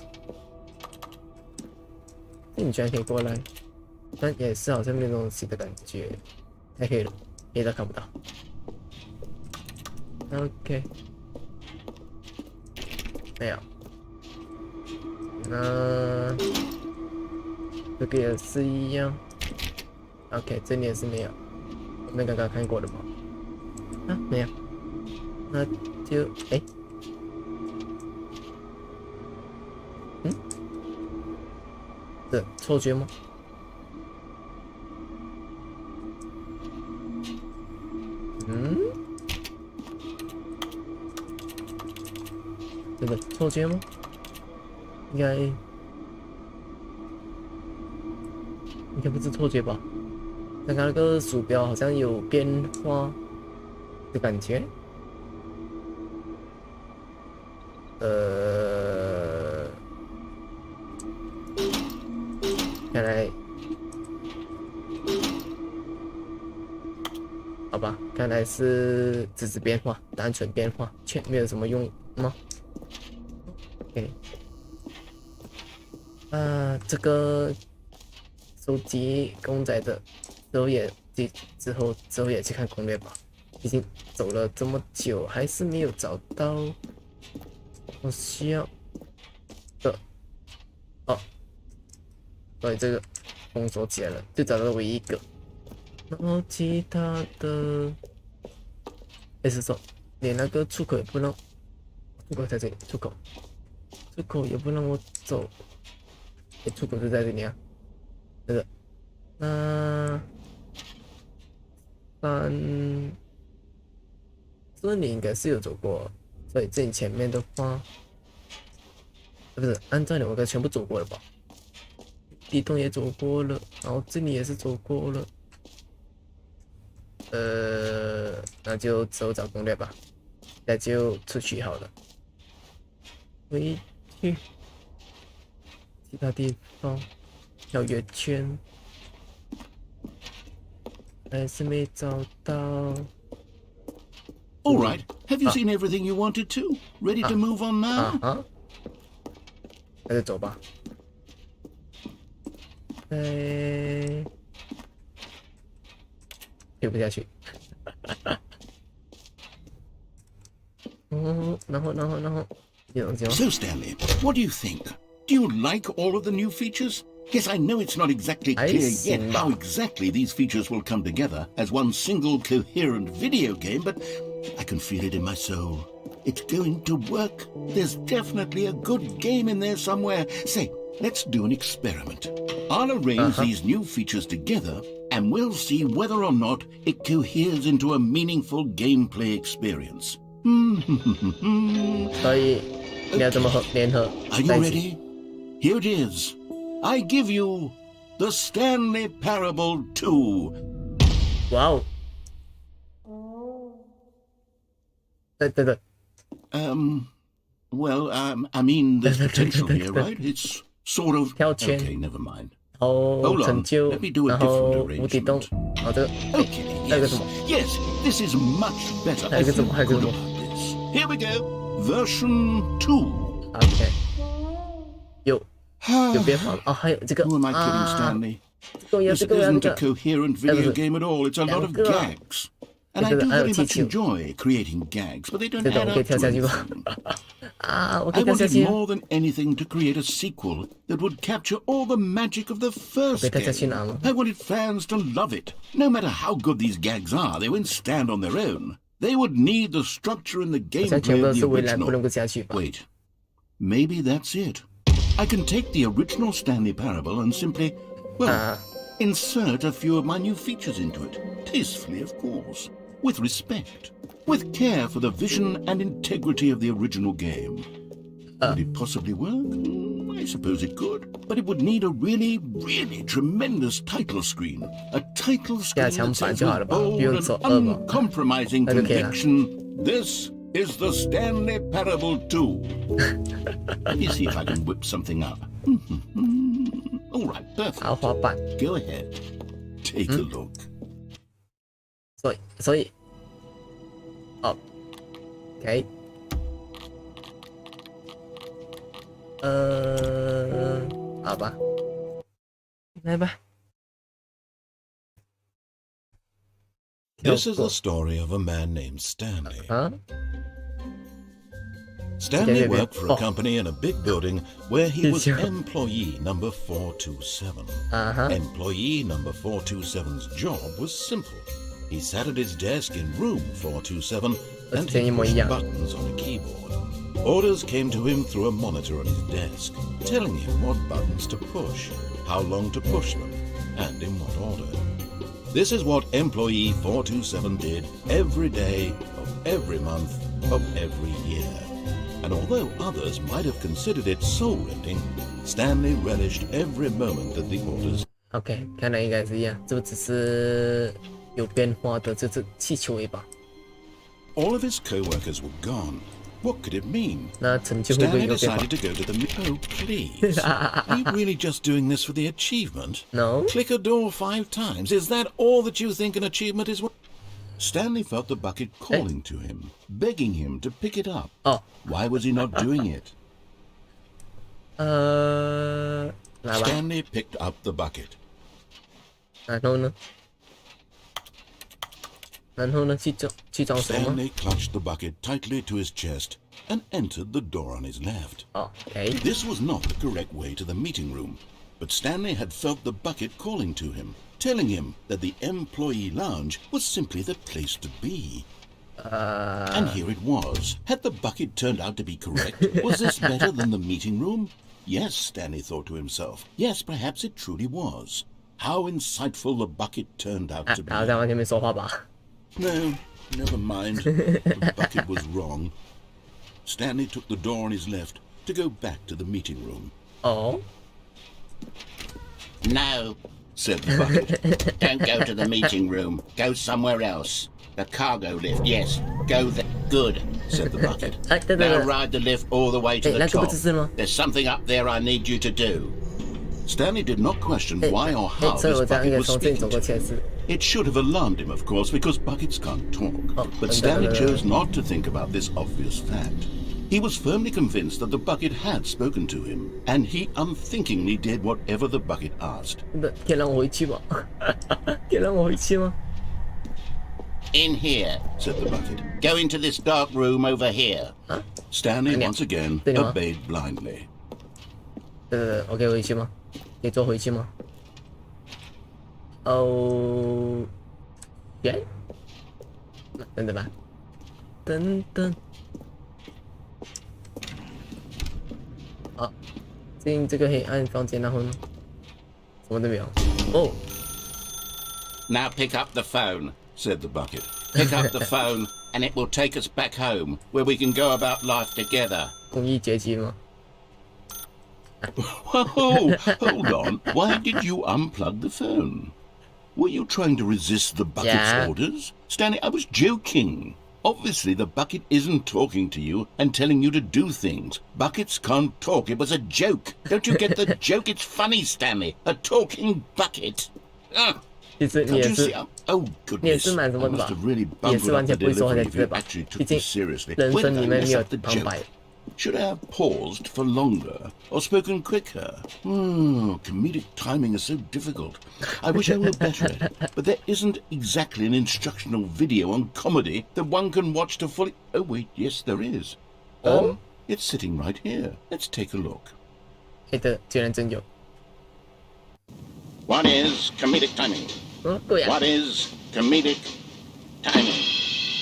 你居然可以过来，但也是好像没有东西的感觉，太黑了，黑到看不到。OK， 没有。那这个也是一样。OK， 这里也是没有。我们刚刚看过的吗？啊，没有。那就诶。这错觉吗？这个错觉吗？应该不是错觉吧？刚刚那个鼠标好像有变化的感觉。看来，好吧，看来是只是变化，单纯变化，却没有什么用吗 ？OK， 这个收集公仔的之后也去看攻略吧。已经走了这么久，还是没有找到我需要的哦。所以这个封锁起来了，就找到了唯一一个。然后其他的，是说连那个出口也不让，出口在这里，出口也不让我走。出口就在这里啊，这个，那这里应该是有走过，所以这里前面的话，不是按照你我该全部走过了吧？地洞也走过了，然后这里也是走过了，那就之后找攻略吧，那就出去好了，回去其他地方跳跃圈，还是没找到。All right, have you seen everything you wanted to? Ready to move on now? 那就走吧。跳不下去。然后，So, Stanley, what do you think? Do you like all of the new features? Yes, I know it's not exactly clear yet how exactly these features will come together as one single coherent video game, but I can feel it in my soul. It's going to work. There's definitely a good game in there somewhere. Say, let's do an experiment. I'll arrange these new features together, and we'll see whether or not it coheres into a meaningful gameplay experience. Are you ready? Here it is. I give you the Stanley Parable 2. Wow. Well, I mean, there's potential here, right? It's sort of... Okay, never mind. Hold on, let me do a different arrangement. Okay, yes, this is much better. I feel good about this. Here we go. Version 2. Okay. 有变化哦，还有这个 Who am I kidding, Stanley? This isn't a coherent video game at all. It's a lot of gags. And I do very much enjoy creating gags, but they don't add up to anything. I wanted more than anything to create a sequel that would capture all the magic of the first game. I wanted fans to love it. No matter how good these gags are, they won't stand on their own. They would need the structure and the gameplay of the original. Wait, maybe that's it. I can take the original Stanley Parable and simply, well, insert a few of my new features into it. Tastefully, of course. With respect. With care for the vision and integrity of the original game. Would it possibly work? I suppose it could, but it would need a really, really tremendous title screen. A title screen that says with bold and uncompromising conviction, "This is the Stanley Parable 2." Let me see if I can whip something up. All right, perfect. Go ahead. Take a look. 所以，OK， 好吧，来吧。This is the story of a man named Stanley. Stanley worked for a company in a big building where he was employee number 427. Employee number 427's job was simple. He sat at his desk in room 427 and he pushed buttons on a keyboard. Orders came to him through a monitor on his desk, telling him what buttons to push, how long to push them, and in what order. This is what employee 427 did every day of every month of every year. And although others might have considered it soul-rending, Stanley relished every moment that the orders. OK， 看来应该是一样，这不只是有变化的，这是气球尾巴。All of his co-workers were gone. What could it mean? 那成就会不会 Stanley 有变化 decided to go to the. Oh, please! Are you really just doing this for the achievement? No. Click a door 5 times. Is that all that you think an achievement is? Stanley felt the bucket calling to him, begging him to pick it up. Why was he not doing it? Stanley picked up the bucket. 然后呢？去装什么 Stanley clutched the bucket tightly to his chest and entered the door on his left. Okay. This was not the correct way to the meeting room, but Stanley had felt the bucket calling to him, telling him that the employee lounge was simply the place to be. And here it was. Had the bucket turned out to be correct? Was this better than the meeting room? Yes, Stanley thought to himself. Yes, perhaps it truly was. How insightful the bucket turned out to be. No, never mind. The bucket was wrong. Stanley took the door on his left to go back to the meeting room. No, said the bucket. Don't go to the meeting room. Go somewhere else. The cargo lift, yes. Go there. Good, said the bucket. Now ride the lift all the way to the top. There's something up there I need you to do. Stanley did not question why or how this bucket was speaking to him. It should have alarmed him, of course, because buckets can't talk. But Stanley chose not to think about this obvious fact. He was firmly convinced that the bucket had spoken to him, and he unthinkingly did whatever the bucket asked. In here, said the bucket. Go into this dark room over here. Stanley once again obeyed blindly. 我可以回去吗？可以坐回去吗？耶！等等吧，等等。好，进这个黑暗房间，然后呢，什么都没有。Now pick up the phone, said the bucket. Pick up the phone, and it will take us back home, where we can go about life together. 公益结局吗？ Whoa, hold on. Why did you unplug the phone? Were you trying to resist the bucket's orders? Stanley, I was joking. Obviously, the bucket isn't talking to you and telling you to do things. Buckets can't talk. It was a joke. Don't you get the joke? It's funny, Stanley. A talking bucket. Can't you see? Oh, goodness. I must have really bungled up the delivery if you actually took this seriously. Where did I mess up the joke? Should I have paused for longer or spoken quicker? Comedic timing is so difficult. I wish I were better at it, but there isn't exactly an instructional video on comedy that one can watch to fully... Oh, wait, yes, there is. It's sitting right here. Let's take a look. What is comedic timing? What is comedic timing?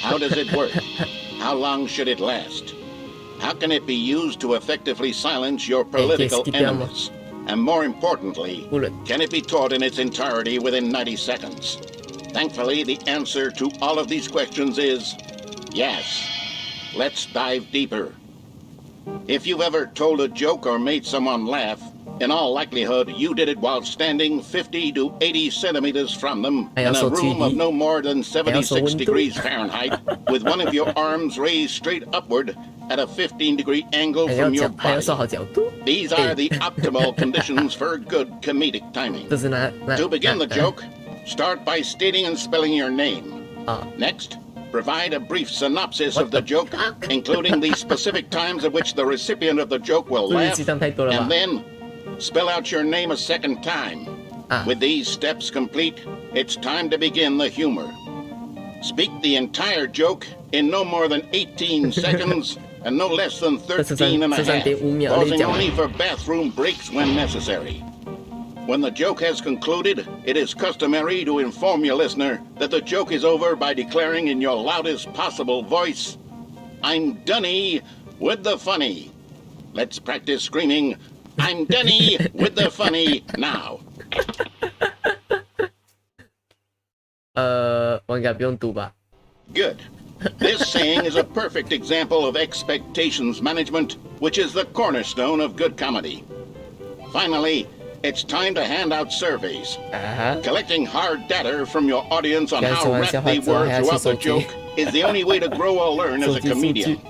How does it work? How long should it last? How can it be used to effectively silence your political enemies? And more importantly, can it be taught in its entirety within 90 seconds? Thankfully, the answer to all of these questions is yes. Let's dive deeper. If you've ever told a joke or made someone laugh, in all likelihood, you did it while standing 50 to 80 centimeters from them in a room of no more than 76 degrees Fahrenheit, with one of your arms raised straight upward at a 15-degree angle from your body. These are the optimal conditions for good comedic timing. To begin the joke, start by stating and spelling your name. Next, provide a brief synopsis of the joke, including the specific times at which the recipient of the joke will laugh, and then spell out your name a second time. With these steps complete, it's time to begin the humor. Speak the entire joke in no more than 18 seconds and no less than 13 and a half, pausing only for bathroom breaks when necessary. When the joke has concluded, it is customary to inform your listener that the joke is over by declaring in your loudest possible voice, "I'm Dunny with the funny." Let's practice screaming, "I'm Dunny with the funny" now. 我应该不用读吧？ Good. This saying is a perfect example of expectations management, which is the cornerstone of good comedy. Finally, it's time to hand out surveys. Collecting hard data from your audience on how wrapped they were throughout the joke is the only way to grow or learn as a comedian.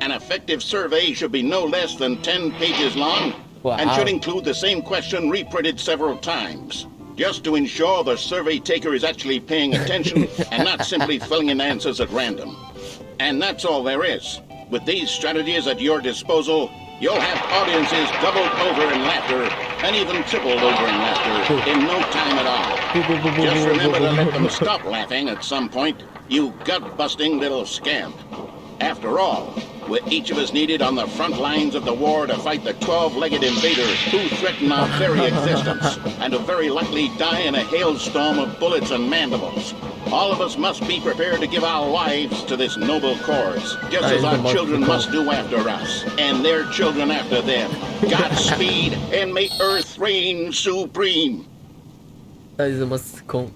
An effective survey should be no less than 10 pages long and should include the same question reprinted several times, just to ensure the survey taker is actually paying attention and not simply filling in answers at random. And that's all there is. With these strategies at your disposal, you'll have audiences doubled over in laughter and even tripled over in laughter in no time at all. Just remember to let them stop laughing at some point, you gut-busting little scamp. After all, we're each of us needed on the front lines of the war to fight the 12-legged invaders who threaten our very existence and who very likely die in a hailstorm of bullets and mandibles. All of us must be prepared to give our lives to this noble cause, just as our children must do after us, and their children after them. Godspeed, and may Earth reign supreme. 到底什么时空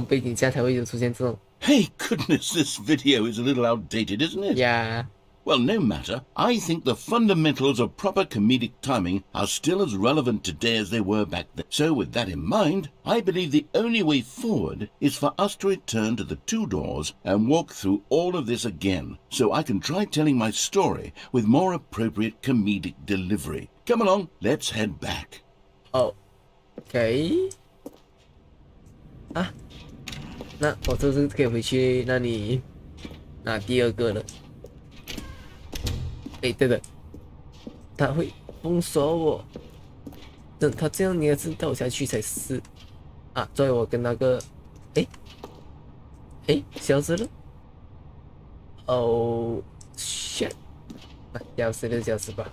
背景下才会有出现这种？ Hey, goodness, this video is a little outdated, isn't it? Yeah. Well, no matter. I think the fundamentals of proper comedic timing are still as relevant today as they were back then. So with that in mind, I believe the only way forward is for us to return to the two doors and walk through all of this again, so I can try telling my story with more appropriate comedic delivery. Come along, let's head back. Oh, okay. 那我这是可以回去那里拿第二个了。对的，他会封锁我。等他这样，你要是倒下去才是啊！所以我跟那个，消失了。Oh shit！ 消失就消失吧。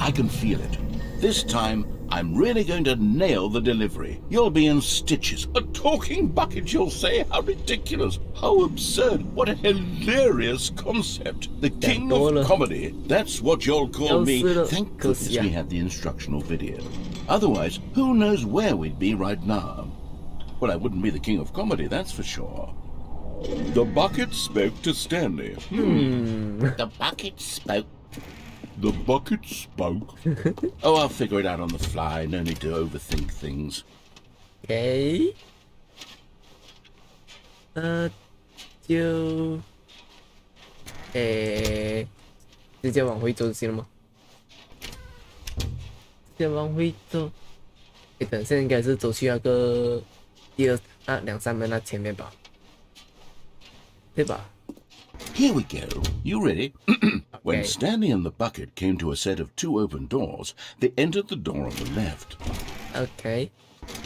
I can feel it. This time, I'm really going to nail the delivery. You'll be in stitches. A talking bucket, you'll say? How ridiculous. How absurd. What a hilarious concept. The king of comedy. That's what you'll call me. Thank goodness we had the instructional video. Otherwise, who knows where we'd be right now? Well, I wouldn't be the king of comedy, that's for sure. The bucket spoke to Stanley. The bucket spoke. The bucket spoke. Oh, I'll figure it out on the fly. No need to overthink things. Okay. 就直接往回走就行了吗？直接往回走。等现在应该是走去那个第二2、3门那前面吧，对吧？ Here we go. You ready? When Okay. Stanley and the bucket came to a set of 2 open doors, they entered the door on the left. Okay.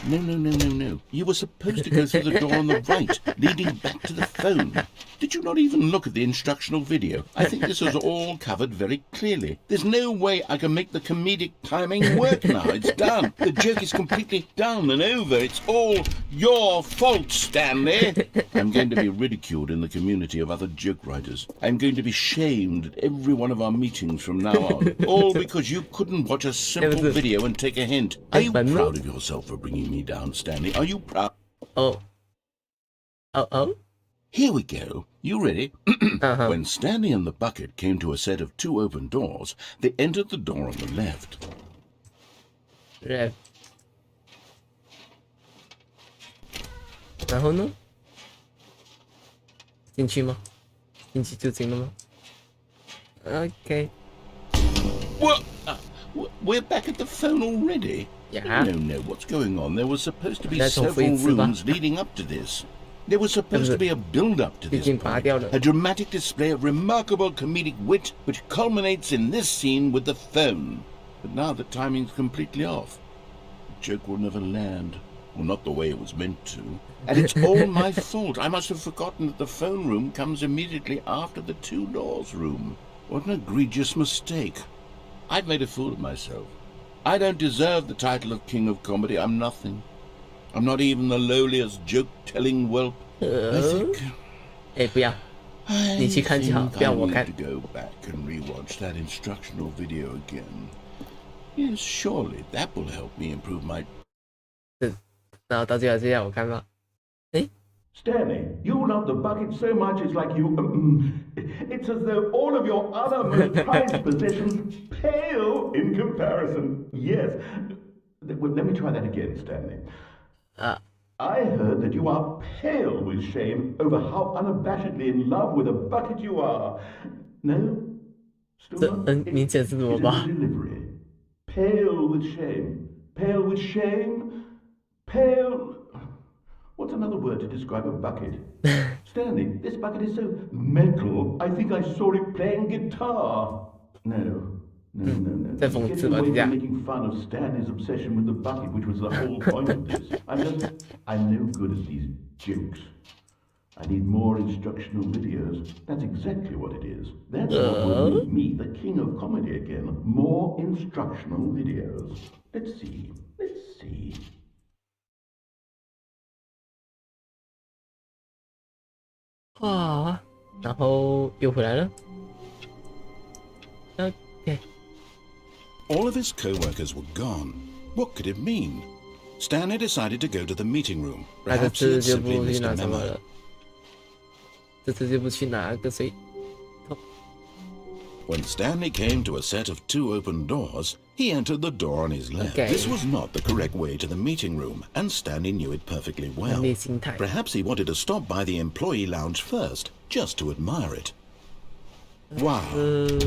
No. You were supposed to go through the door on the right, leading back to the phone. Did you not even look at the instructional video? I think this was all covered very clearly. There's no way I can make the comedic timing work now. It's done. The joke is completely done and over. It's all your fault, Stanley. I'm going to be ridiculed in the community of other joke writers. I'm going to be shamed at every one of our meetings from now on. All because you couldn't watch a simple video and take a hint. Are you proud of yourself for bringing me down, Stanley? Are you proud? Oh. Here we go. You ready? When Stanley and the bucket came to a set of 2 open doors, they entered the door on the left. Left. 然后呢？进去吗？进去就行了吗 ？Okay. What? We're back at the phone already? Yeah. No. What's going on? There was supposed to be several rooms leading up to this. There was supposed to be a build-up to this point, a dramatic display of remarkable comedic wit which culminates in this scene with the phone. But now the timing's completely off. The joke will never land. Well, not the way it was meant to. And it's all my fault. I must have forgotten that the phone room comes immediately after the 2 doors room. What an egregious mistake. I've made a fool of myself. I don't deserve the title of King of Comedy. I'm nothing. I'm not even the lowliest joke-telling whelp. I think... 不要，你去看就好，不要我看。 I need to go back and rewatch that instructional video again. Yes, surely that will help me improve my... 然后到最后就要我看吗？ Stanley, you love the bucket so much it's like you... it's as though all of your other most prized possessions pale in comparison. Yes. Well, let me try that again, Stanley. I heard that you are pale with shame over how unabashedly in love with a bucket you are. No? Still not? 明显是怎么吧？ Delivery. Pale with shame. Pale with shame. Pale... What's another word to describe a bucket? Stanley, this bucket is so metal. I think I saw it playing guitar. No. 在讽刺吧，这样。 Making fun of Stanley's obsession with the bucket, which was the whole point of this. I'm no good at these jokes. I need more instructional videos. That's exactly what it is. That's what will make me the king of comedy again. More instructional videos. Let's see. 哇，然后又回来了。Okay. All of his co-workers were gone. What could it mean? Stanley decided to go to the meeting room. Perhaps he had simply missed a memo. 这次就不去拿个水。 When Stanley came to a set of 2 open doors, he entered the door on his left. This was not the correct way to the meeting room, and Stanley knew it perfectly well. Perhaps he wanted to stop by the employee lounge first, just to admire it. Wow.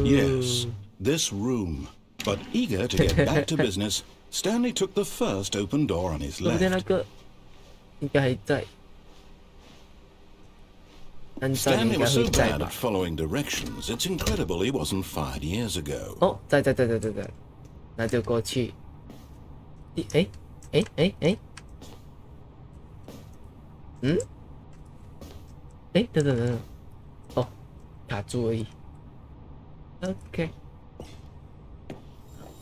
Yes, this room. But eager to get back to business, Stanley took the first open door on his left. 应该还在。 Stanley was so bad at following directions, it's incredible he wasn't fired years ago. 哦，在，那就过去。等，哦，卡住而已。OK，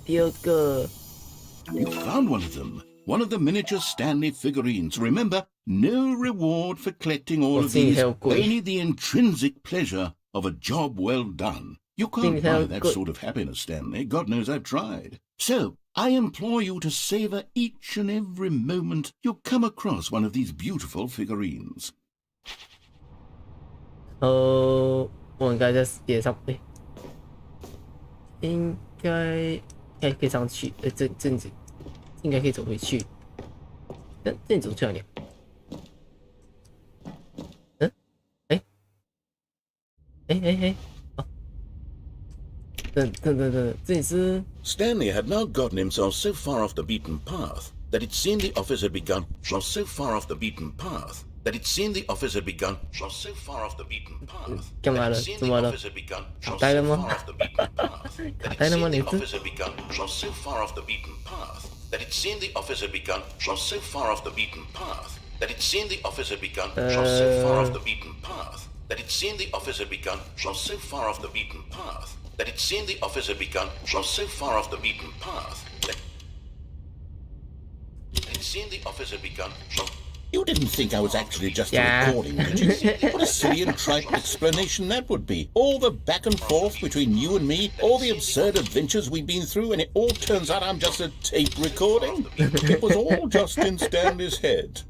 第二个。 You found one of them. One of the miniature Stanley figurines. Remember, no reward for collecting all of these, only the intrinsic pleasure of a job well done. You can't buy that sort of happiness, Stanley. God knows I've tried. So, I implore you to savor each and every moment you come across one of these beautiful figurines. 我应该在野上，应该可以上去，这样子。 应该可以走回去，这里走去哪里？哦，等，这里是。 Stanley had now gotten himself so far off the beaten path that it seemed the office had begun. So far off the beaten path that it seemed the office had begun. So far off the beaten path. 干嘛了？怎么了？卡带了吗？卡带了吗？你是？ So far off the beaten path. That it seemed the office had begun from so far off the beaten path. That it seemed the office had begun from so far off the beaten path. That it seemed the office had begun from so far off the beaten path. That it seemed the office had begun from so far off the beaten path. That it seemed the office had begun from... You didn't think I was actually just a recording, did you? What a silly and trite explanation that would be. All the back and forth between you and me, all the absurd adventures we've been through, and it all turns out I'm just a tape recording? It was all just in Stanley's head.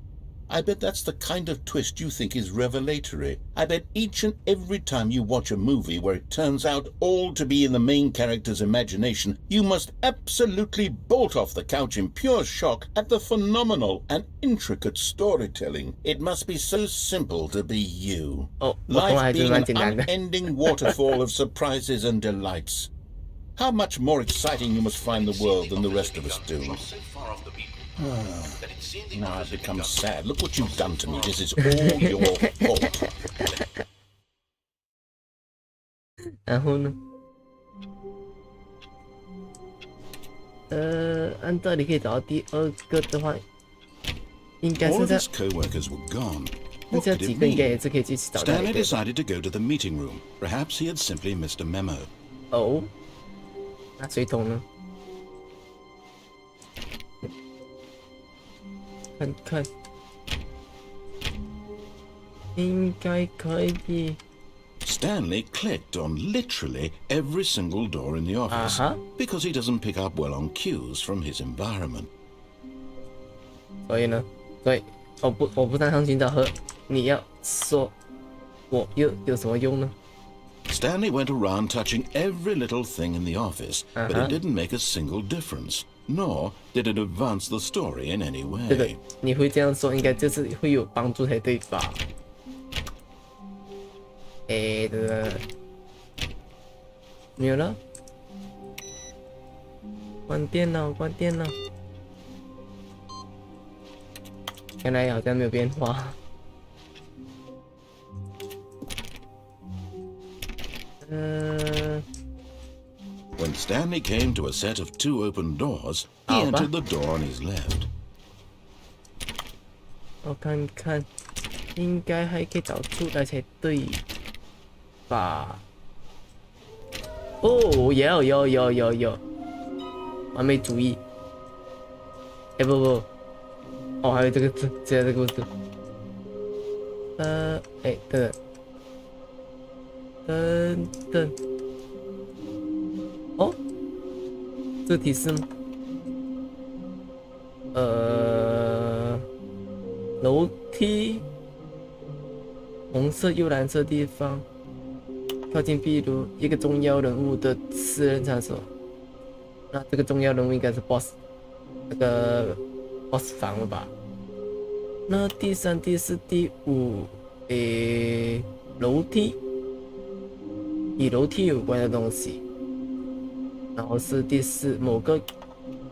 I bet that's the kind of twist you think is revelatory. I bet each and every time you watch a movie where it turns out all to be in the main character's imagination, you must absolutely bolt off the couch in pure shock at the phenomenal and intricate storytelling. It must be so simple to be you. Life being an unending waterfall of surprises and delights. How much more exciting you must find the world than the rest of us do. Now I've become sad. Look what you've done to me. This is all your fault. 然后呢？按道理可以找到第二个的话，应该 All 是 of 在 his co-workers were gone. 那 What 这 could 几 it 个应该也 mean? 是可以继续找到 Stanley 的。 decided to go to the meeting room. Perhaps he had simply missed a memo. 哦，那水桶呢？看看，应该可以。 Stanley clicked on literally every single door in the office because he doesn't pick up well on cues from his environment. 所以呢，我不擅长寻找和你要说，我又有什么用呢？ Stanley went around touching every little thing in the office, but it didn't make a single difference, nor did it advance the story in any 对的 way. 你会这样说，应该就是会有帮助才对吧？对的，没有了，关电脑，关电脑。看来好像没有变化。When Stanley came to a set of 2 open doors, he entered the door on his left. 我看看，应该还可以找出来才对吧？哦，有，完美主义。哎不，哦还有这个字，这个字。哎等，哦，这提示吗？楼梯，红色又蓝色地方，靠近壁炉一个重要人物的私人场所。那这个重要人物应该是 boss， 那个 boss 房了吧？那第3、第4、第5，楼梯，与楼梯有关的东西。然后是第4，某个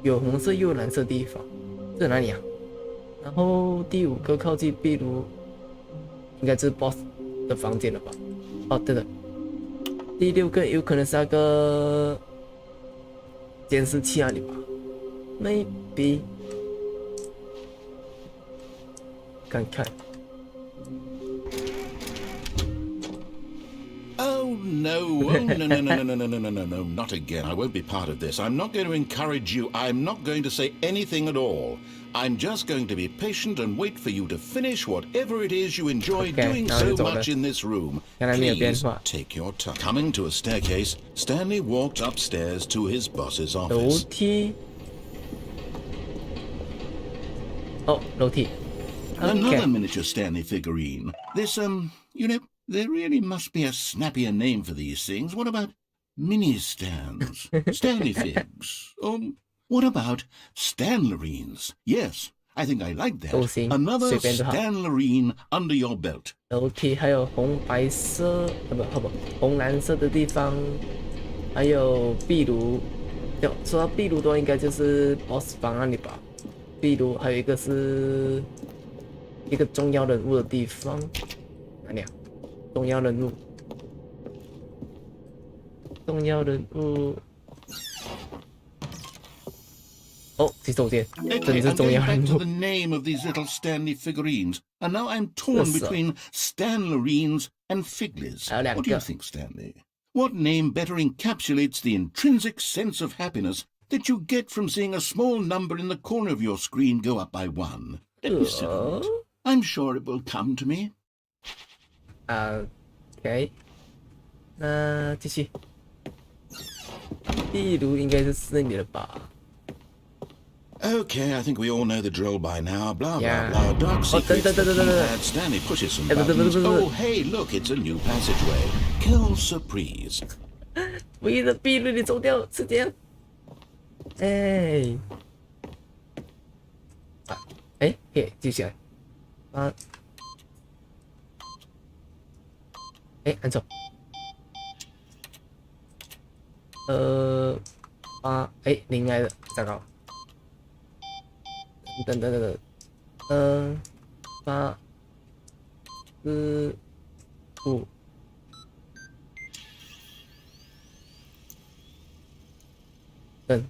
有红色又蓝色地方，这哪里啊？然后第5个靠近壁炉，应该是 boss 的房间了吧？哦，对的。第6个有可能是那个监视器那里吧 ？Maybe。看看。 Oh no, no, not again. I won't be part of this. I'm not going to encourage you. I'm not going to say anything at all. I'm just going to be patient and wait for you to finish whatever it is you enjoy doing so much in this room. Please take your time. Coming to a staircase, Stanley walked upstairs to his boss's office. 楼梯。哦，楼梯。 Another miniature Stanley figurine. This, you know, there really must be a snappier name for these things. What about mini stands? Stanley figs? What about Stanlerines? Yes, I think I like that. Another Stanlerine under your belt. 楼梯还有红白色，红蓝色的地方，还有壁炉。说到壁炉的话，应该就是 boss 房那里吧？壁炉还有一个是一个重要人物的地方，哪里啊？重要人物。哦，洗手间，这里是重要人物。 Back to the name of these little Stanley figurines, and now I'm torn between Stanlerines and Figlies. What do you think, Stanley? What name better encapsulates the intrinsic sense of happiness that you get from seeing a small number in the corner of your screen go up by 1? Let me sit on it. I'm sure it will come to me. OK， 那继续。壁炉应该是4里了吧？ Okay, I think we all know the drill by now. Blah, Yeah. blah, blah. Dark secrets, the dun. keypad, Stanley pushes some buttons. Oh, hey, look, it's a new passageway. Kill surprise. 唯一的避雷你走掉，是这样。哎，嘿，记起来。啊，按错。0来的，糟糕。等，8、4、5。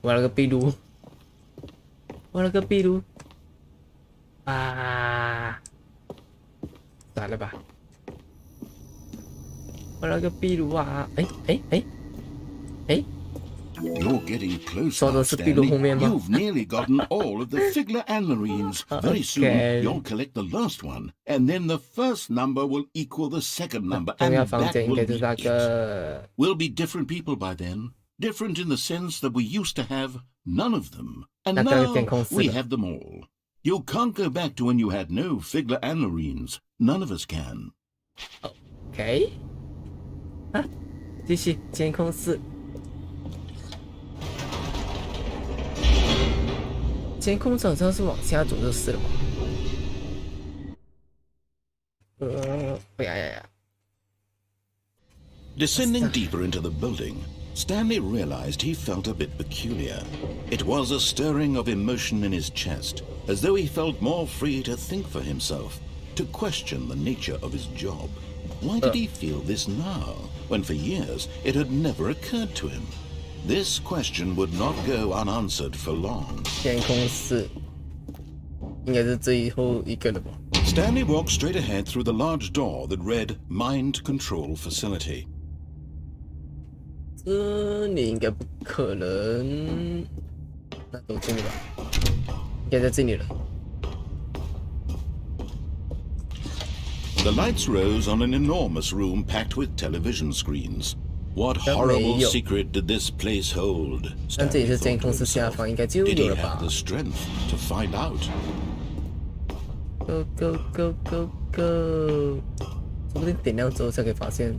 我那个壁炉，啊，算了吧，我那个壁炉啊，You're getting close 说 now, 的是壁炉 Stanley. 后面吗 You've nearly gotten all of the Figler anlarines. Very soon, Okay. you'll collect the last one, and then the first number will equal the second number, 重 and 要房 that 间应 will 该 be 是那 it. 个， We'll be different people by then. Different in the sense that we used to have none of them, and 那个 now 监控室 we 了 have them all. You can't go back to when you had no Figler anlarines. None of us can. OK， 啊，继续监控室，监控室好像是往下走就是了吧？呀。 Descending deeper into the building, Stanley realized he felt a bit peculiar. It was a stirring of emotion in his chest, as though he felt more free to think for himself, to question the nature of his job. Why did he feel this now, when for years it had never occurred to him? This question would not go unanswered for long. 监控室应该是最后一个了吧？ Stanley walked straight ahead through the large door that read Mind Control Facility. 这里应该不可能，那走进去吧，应该在这里了。 The lights rose on an enormous room packed with television screens. What horrible secret did this place hold? 但这里 Stanley 是监 thought 控 to 室下 himself. 方，应该就 Did 有 he 了 have 吧 the strength to find out?？Go go go go go！ 说不定点亮之后才可以发现。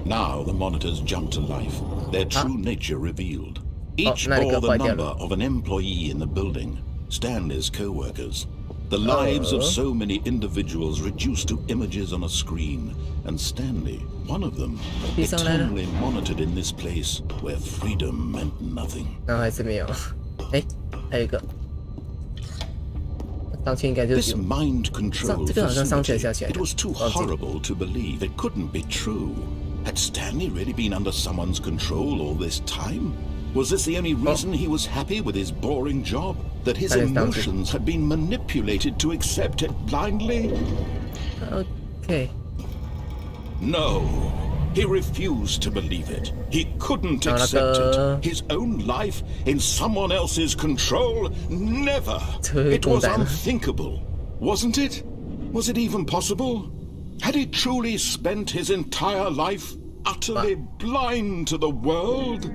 Now the monitors jumped to life, their true nature revealed. Each 那里 bore 个 the 坏掉 number 了。 of an employee in the building, Stanley's co-workers. The lives of so many individuals reduced to images on a screen, and Stanley, one of them, 闭上来了。 eternally monitored in this place where freedom meant nothing. 然后还是没有。还有一个，上去应该就 This 有。 mind control 这个好像上去 facility, 下去 it was too 忘记了。 horrible to believe. It couldn't be true. Had Stanley really been under someone's control all this time? Was this the only reason he was happy with his boring job? That his emotions had been manipulated to accept it blindly? OK， No. He refused to believe it. He couldn't accept it. His own life in someone else's control? Never. It was unthinkable. Wasn't it? Was it even possible? Had he truly spent his entire life utterly blind to the world?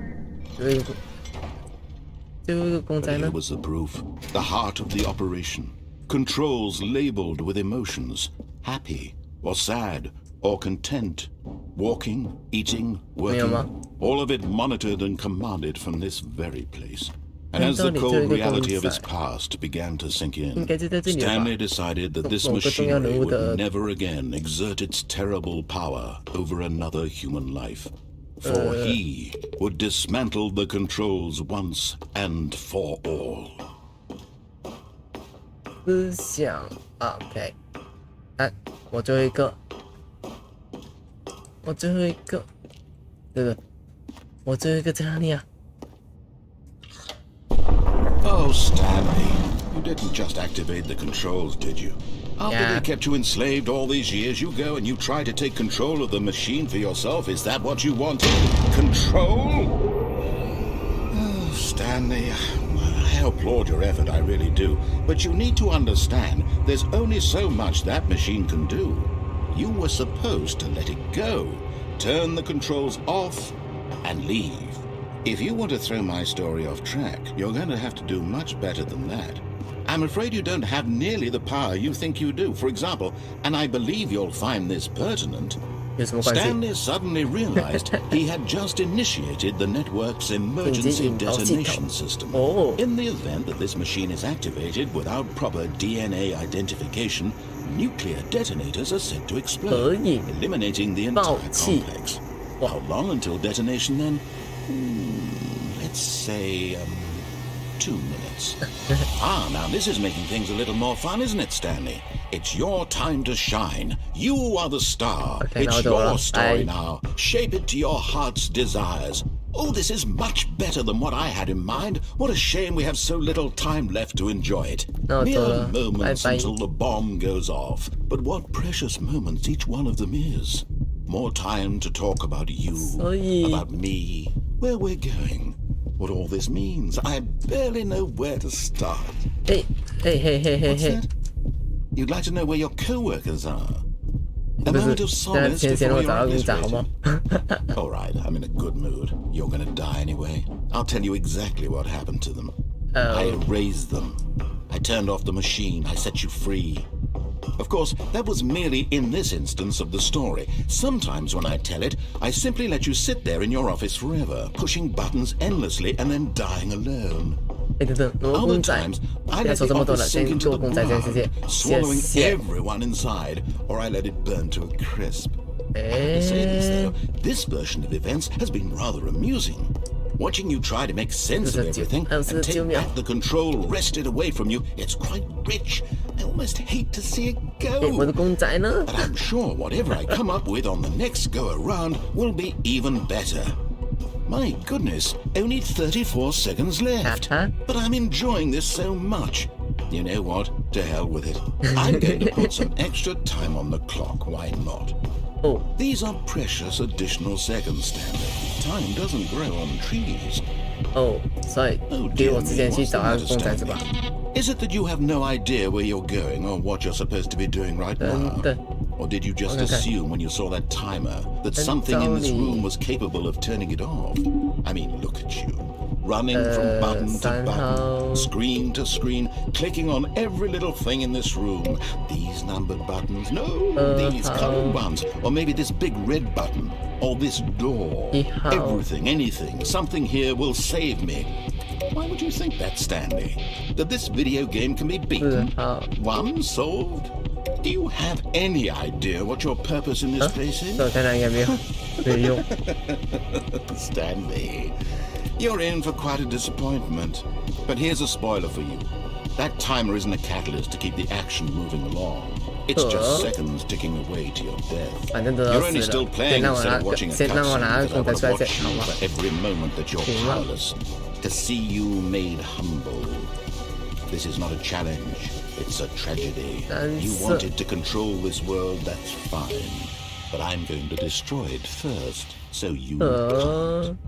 最后一个公仔 Here 呢？ was the proof. The heart of the operation. Controls labeled with emotions. Happy or sad or content. Walking, eating, working. All of it monitored and commanded from this very place. And as the cold reality of its past began to sink in, Stanley decided that this machinery would never again exert its terrible power over another human life. For he would dismantle the controls once and for all. 思想 OK， 我最后一个，对的，我最后一个在哪里啊？ Oh, Stanley, you didn't just activate the controls, did you? After they kept you enslaved all these years, you go and you try to take control of the machine for yourself. Is that what you wanted? Control? Oh, Stanley, I applaud your effort, I really do. But you need to understand, there's only so much that machine can do. You were supposed to let it go, turn the controls off, and leave. If you want to throw my story off track, you're going to have to do much better than that. I'm afraid you don't have nearly the power you think you do. For example, and I believe you'll find this pertinent, Stanley suddenly realized he had just initiated the network's emergency detonation system. In the event that this machine is activated without proper DNA identification, nuclear detonators are set to explode, eliminating the entire complex. How long until detonation then? Let's say, 2 minutes. Now this is making things a little more fun, isn't it, Stanley? It's your time to shine. You are the star. It's your story now. Shape it to your heart's desires. Oh, this is much better than what I had in mind. What a shame we have so little time left to enjoy it. Mere moments until the bomb goes off. But what precious moments each one of them is. More time to talk about you, about me, where we're going, what all this means. I barely know where to start. Hey. What's that? You'd like to know where your co-workers are? A moment of solace before you're obliterated. All right, I'm in a good mood. You're gonna die anyway. I'll tell you exactly what happened to them. I erased them. I turned off the machine. I set you free. Of course, that was merely in this instance of the story. Sometimes when I tell it, I simply let you sit there in your office forever, pushing buttons endlessly and then dying alone. Other times, I let the office sink into the blood, swallowing everyone inside, or I let it burn to a crisp. I have to say this, though, this version of events has been rather amusing. Watching you try to make sense of everything and take back the control wrested away from you, it's quite rich. I almost hate to see it go. But I'm sure whatever I come up with on the next go-around will be even better. My goodness, only 34 seconds left. But I'm enjoying this so much. You know what? To hell with it. I'm going to put some extra time on the clock. Why not? These are precious additional seconds, Stanley. Time doesn't grow on trees. Is it that you have no idea where you're going or what you're supposed to be doing right now? Or did you just assume when you saw that timer that something in this room was capable of turning it off? I mean, look at you. Running from button to button, screen to screen, clicking on every little thing in this room. These numbered buttons, no, these colored ones. Or maybe this big red button, or this door. Everything, anything, something here will save me. Why would you think that, Stanley? That this video game can be beaten? One solved? Do you have any idea what your purpose in this place is? Stanley, you're in for quite a disappointment. But here's a spoiler for you. That timer isn't a catalyst to keep the action moving along. It's just seconds ticking away to your death. You're only still playing instead of watching a cutscene, because I want to watch you for every moment that you're powerless. To see you made humble. This is not a challenge. It's a tragedy. You wanted to control this world, that's fine. But I'm going to destroy it first, so you can't.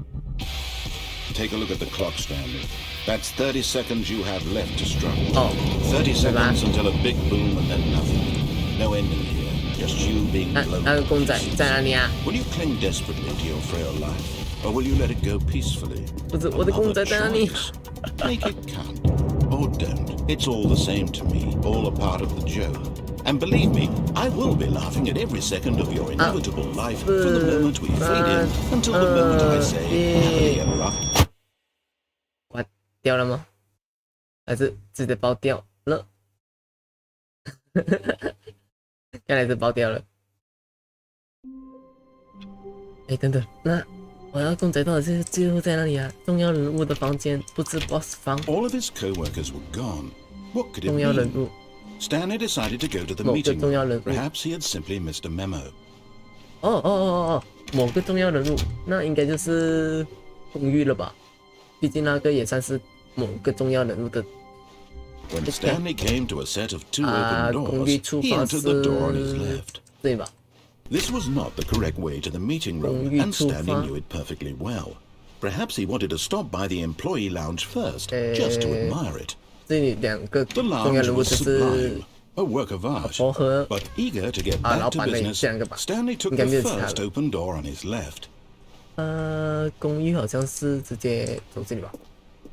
Take a look at the clock, Stanley. That's 30 seconds you have left to struggle. 30 seconds until a big boom and then nothing. No ending here. Just you being blown. Will you cling desperately to your frail life? Or will you let it go peacefully? Another choice. Make it count. Or don't. It's all the same to me. All a part of the joke. And believe me, I will be laughing at every second of your inevitable life from the moment we fade in until the moment I say happily ever after. 关掉了吗？还是直接爆掉了？看来是爆掉了。哎，等等，那我要公仔到底是最后在哪里啊？重要人物的房间不是 boss 房。All of his co-workers were gone. What could it 重要人物。 Stanley decided to go to the meeting room. Perhaps he had simply missed a memo. 某个重要人物，那应该就是公寓了吧？毕竟那个也算是某个重要人物的。When Stanley came to a set of two open doors, he entered the door on his left. 对吧？ This was not the correct way to the meeting room, and Stanley knew it perfectly well. Perhaps he wanted to stop by the employee lounge first, just to admire it. 这里两个 The 重要 lounge 人物 was 就是 sublime, a work of art. 婆和 But eager to get back to business, 这两个吧， Stanley took 应该 the 没有其他 first 的。 open door on his left. 公寓好像是直接走这里吧。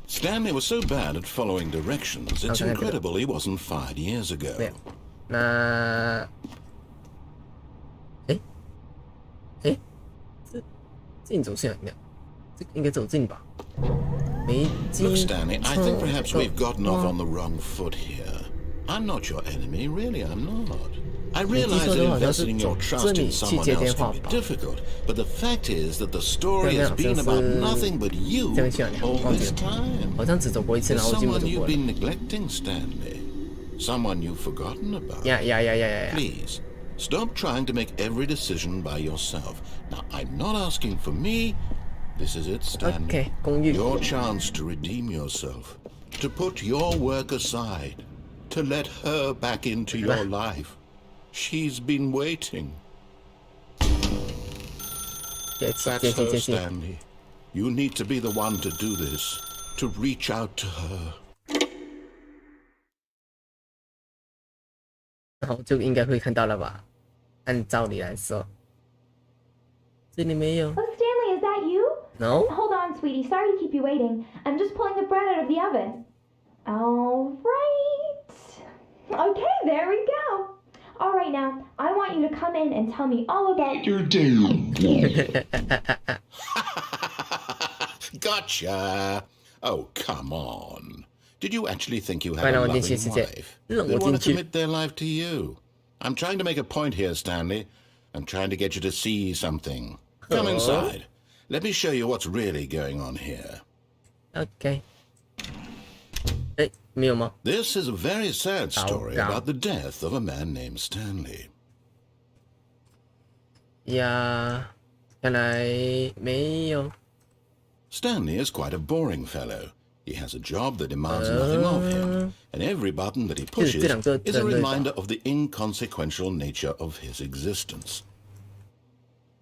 Stanley was so bad at following directions, it's incredible he wasn't fired years ago. 没有，那，这你走去哪里？这应该走这里吧？没进。 Look, Stanley, I think perhaps we've gotten off on the wrong foot here. I'm not your enemy, really, I'm not. I realize that investing in your trust in someone else can be difficult, but the fact is that the story has been about nothing but you all this time. 好像只走过一次，然 There's 后就没 someone 走 you've 过了。 been neglecting, Stanley. Someone you've forgotten about. Yeah. Please, stop trying to make every decision by yourself. Now, I'm not asking for me. This is it, Stanley. Okay, 公寓。 Your chance to redeem yourself, to put your work aside, to let her back into your life. She's been waiting. That's her, Stanley. You need to be the one to do this, to reach out to her. 然后就应该会看到了吧？按照理来说，这里没有。 Oh, Stanley, is that you? No. Hold on, sweetie. Sorry to keep you waiting. I'm just pulling the bread out of the oven. All right. Okay, there we go. All right, now, I want you to come in and tell me all about your day. Gotcha. Oh, come on. Did you actually think you had a loving wife? They want to commit their life to you. I'm trying to make a point here, Stanley. I'm trying to get you to see something. Come inside. Let me show you what's really going on here. Okay. 哎，没有吗？ This is a very sad story about the death of a man named Stanley. 呀，看来没有。 Stanley is quite a boring fellow. He has a job that demands nothing of him, and every button that he pushes is a reminder of the inconsequential nature of his existence.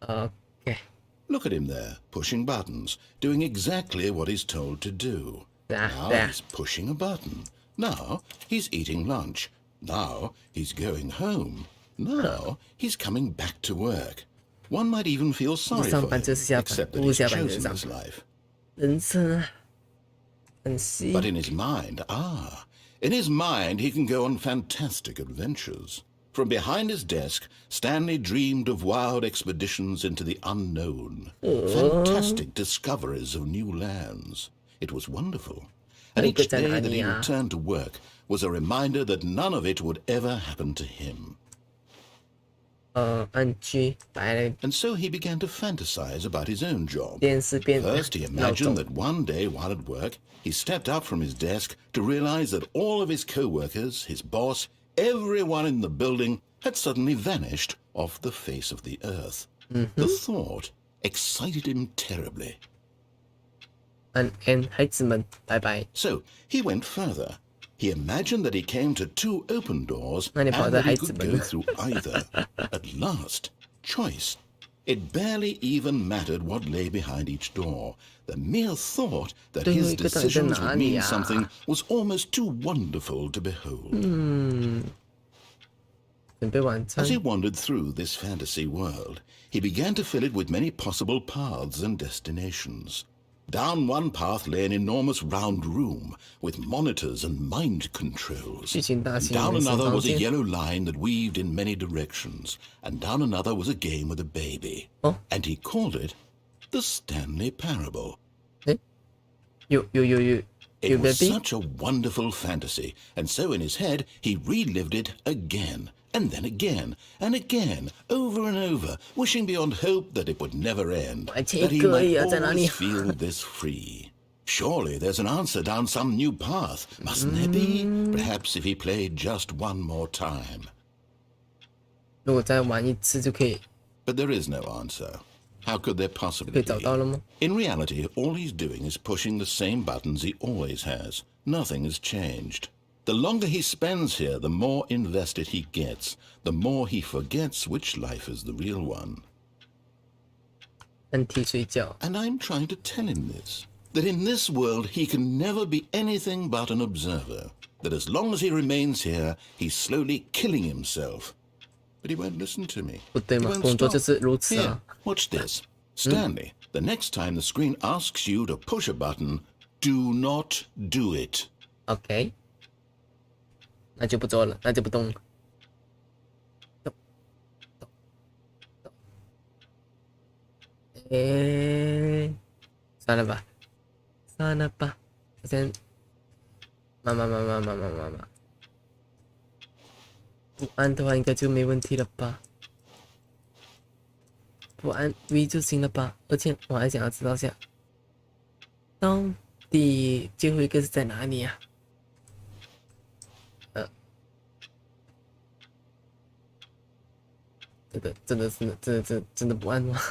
Okay. Look at him there, pushing buttons, doing exactly what he's told to do. Now he's pushing a button. Now he's eating lunch. Now he's going home. Now he's coming back to work. One might even feel sorry for him, except that he's chosen his life. 人生啊，很细。 But in his mind, in his mind he can go on fantastic adventures. From behind his desk, Stanley dreamed of wild expeditions into the unknown, fantastic discoveries of new lands. It was wonderful. And each day that he returned to work was a reminder that none of it would ever happen to him. And so he began to fantasize about his own job. First, he imagined that one day while at work, he stepped up from his desk to realize that all of his co-workers, his boss, everyone in the building had suddenly vanished off the face of the earth. The thought excited him terribly. So he went further. He imagined that he came to two open doors and that he could go through either. At last, choice. It barely even mattered what lay behind each door. The mere thought that his decisions would mean something was almost too wonderful to behold. As he wandered through this fantasy world, he began to fill it with many possible paths and destinations. Down one path lay an enormous round room with monitors and mind controls. And down another was a yellow line that weaved in many directions. And down another was a game with a baby. And he called it the Stanley Parable. It was such a wonderful fantasy, and so in his head he relived it again, and then again, and again, over and over, wishing beyond hope that it would never end, that he might always feel this free. Surely there's an answer down some new path, mustn't there be? Perhaps if he played just one more time. But there is no answer. How could there possibly be? In reality, all he's doing is pushing the same buttons he always has. Nothing has changed. The longer he spends here, the more invested he gets, the more he forgets which life is the real one. And I'm trying to tell him this, that in this world he can never be anything but an observer, that as long as he remains here, he's slowly killing himself. But he won't listen to me. He won't stop. Here, watch this. Stanley, the next time the screen asks you to push a button, do not do it. OK， 那就不做了，那就不动了。算了吧，算了吧，我先慢慢。不按的话应该就没问题了吧？不按 V 就行了吧？而且我还想要知道下，到底最后一个是在哪里啊？这个真的不按吗？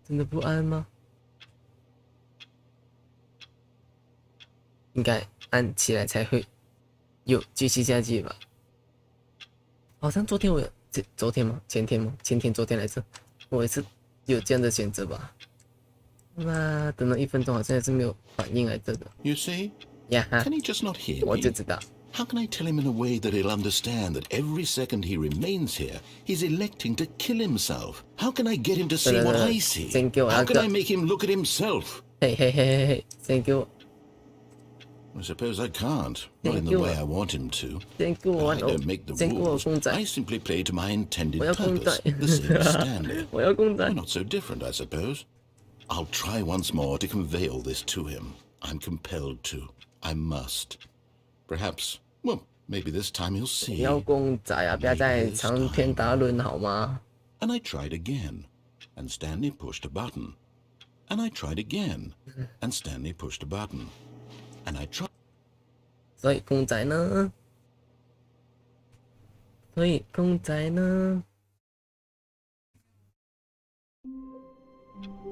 真的不按吗？应该按起来才会有继续下去吧？好像昨天昨天吗？前天吗？昨天来着，我也是有这样的选择吧？那等了1分钟，好像也是没有反应来着的。You see? Yeah. Can he just not hear 我 me? 就知道。How can I tell him in a way that he'll understand that every second he remains here, he's electing to kill himself? How can I get him to see what I see? How can I make him look at himself? 嘿，先给我。I suppose I can't. Not in the way I want him to. 先给我 I don't make the 先给我 rules. 公仔。I simply play to my intended 我要公 purpose. 仔。The same as Stanley. 我要公仔。 We're not so different, I suppose. I'll try once more to convey all this to him. I'm compelled to. I must. Perhaps, well, maybe this time he'll see. 要公仔啊！不要再长篇大论好吗？ And I tried again, and Stanley pushed a button. And I tried again, and Stanley pushed a button. And I tried. 所以公仔呢？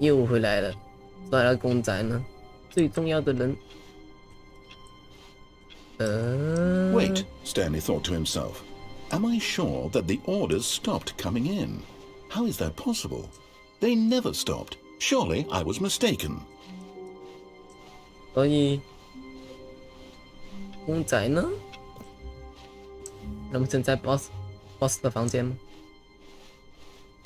又回来了。所以那公仔呢？最重要的人。Wait, Stanley thought to himself. Am I sure that the orders stopped coming in? How is that possible? They never stopped. Surely I was mistaken. 所以公仔呢？那么现在 boss 的房间吗？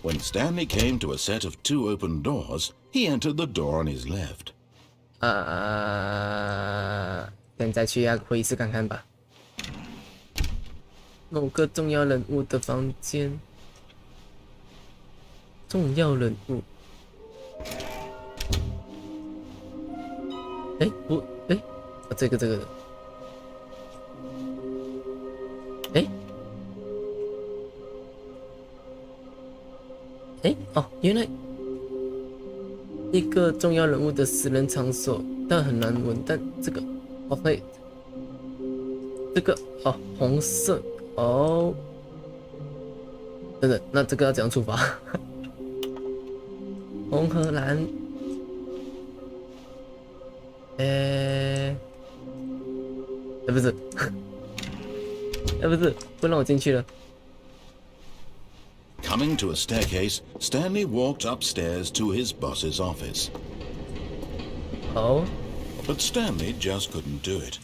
When Stanley came to a set of 2 open doors, he entered the door on his left. 现在去会议室看看吧。某个重要人物的房间。重要人物。这个的。原来一个重要人物的私人场所，但很难闻。但这个这个红色等等，那这个要怎样触发？红和蓝，不是，不让我进去了。Coming to a staircase, Stanley walked upstairs to his boss's office. But Stanley just couldn't do it.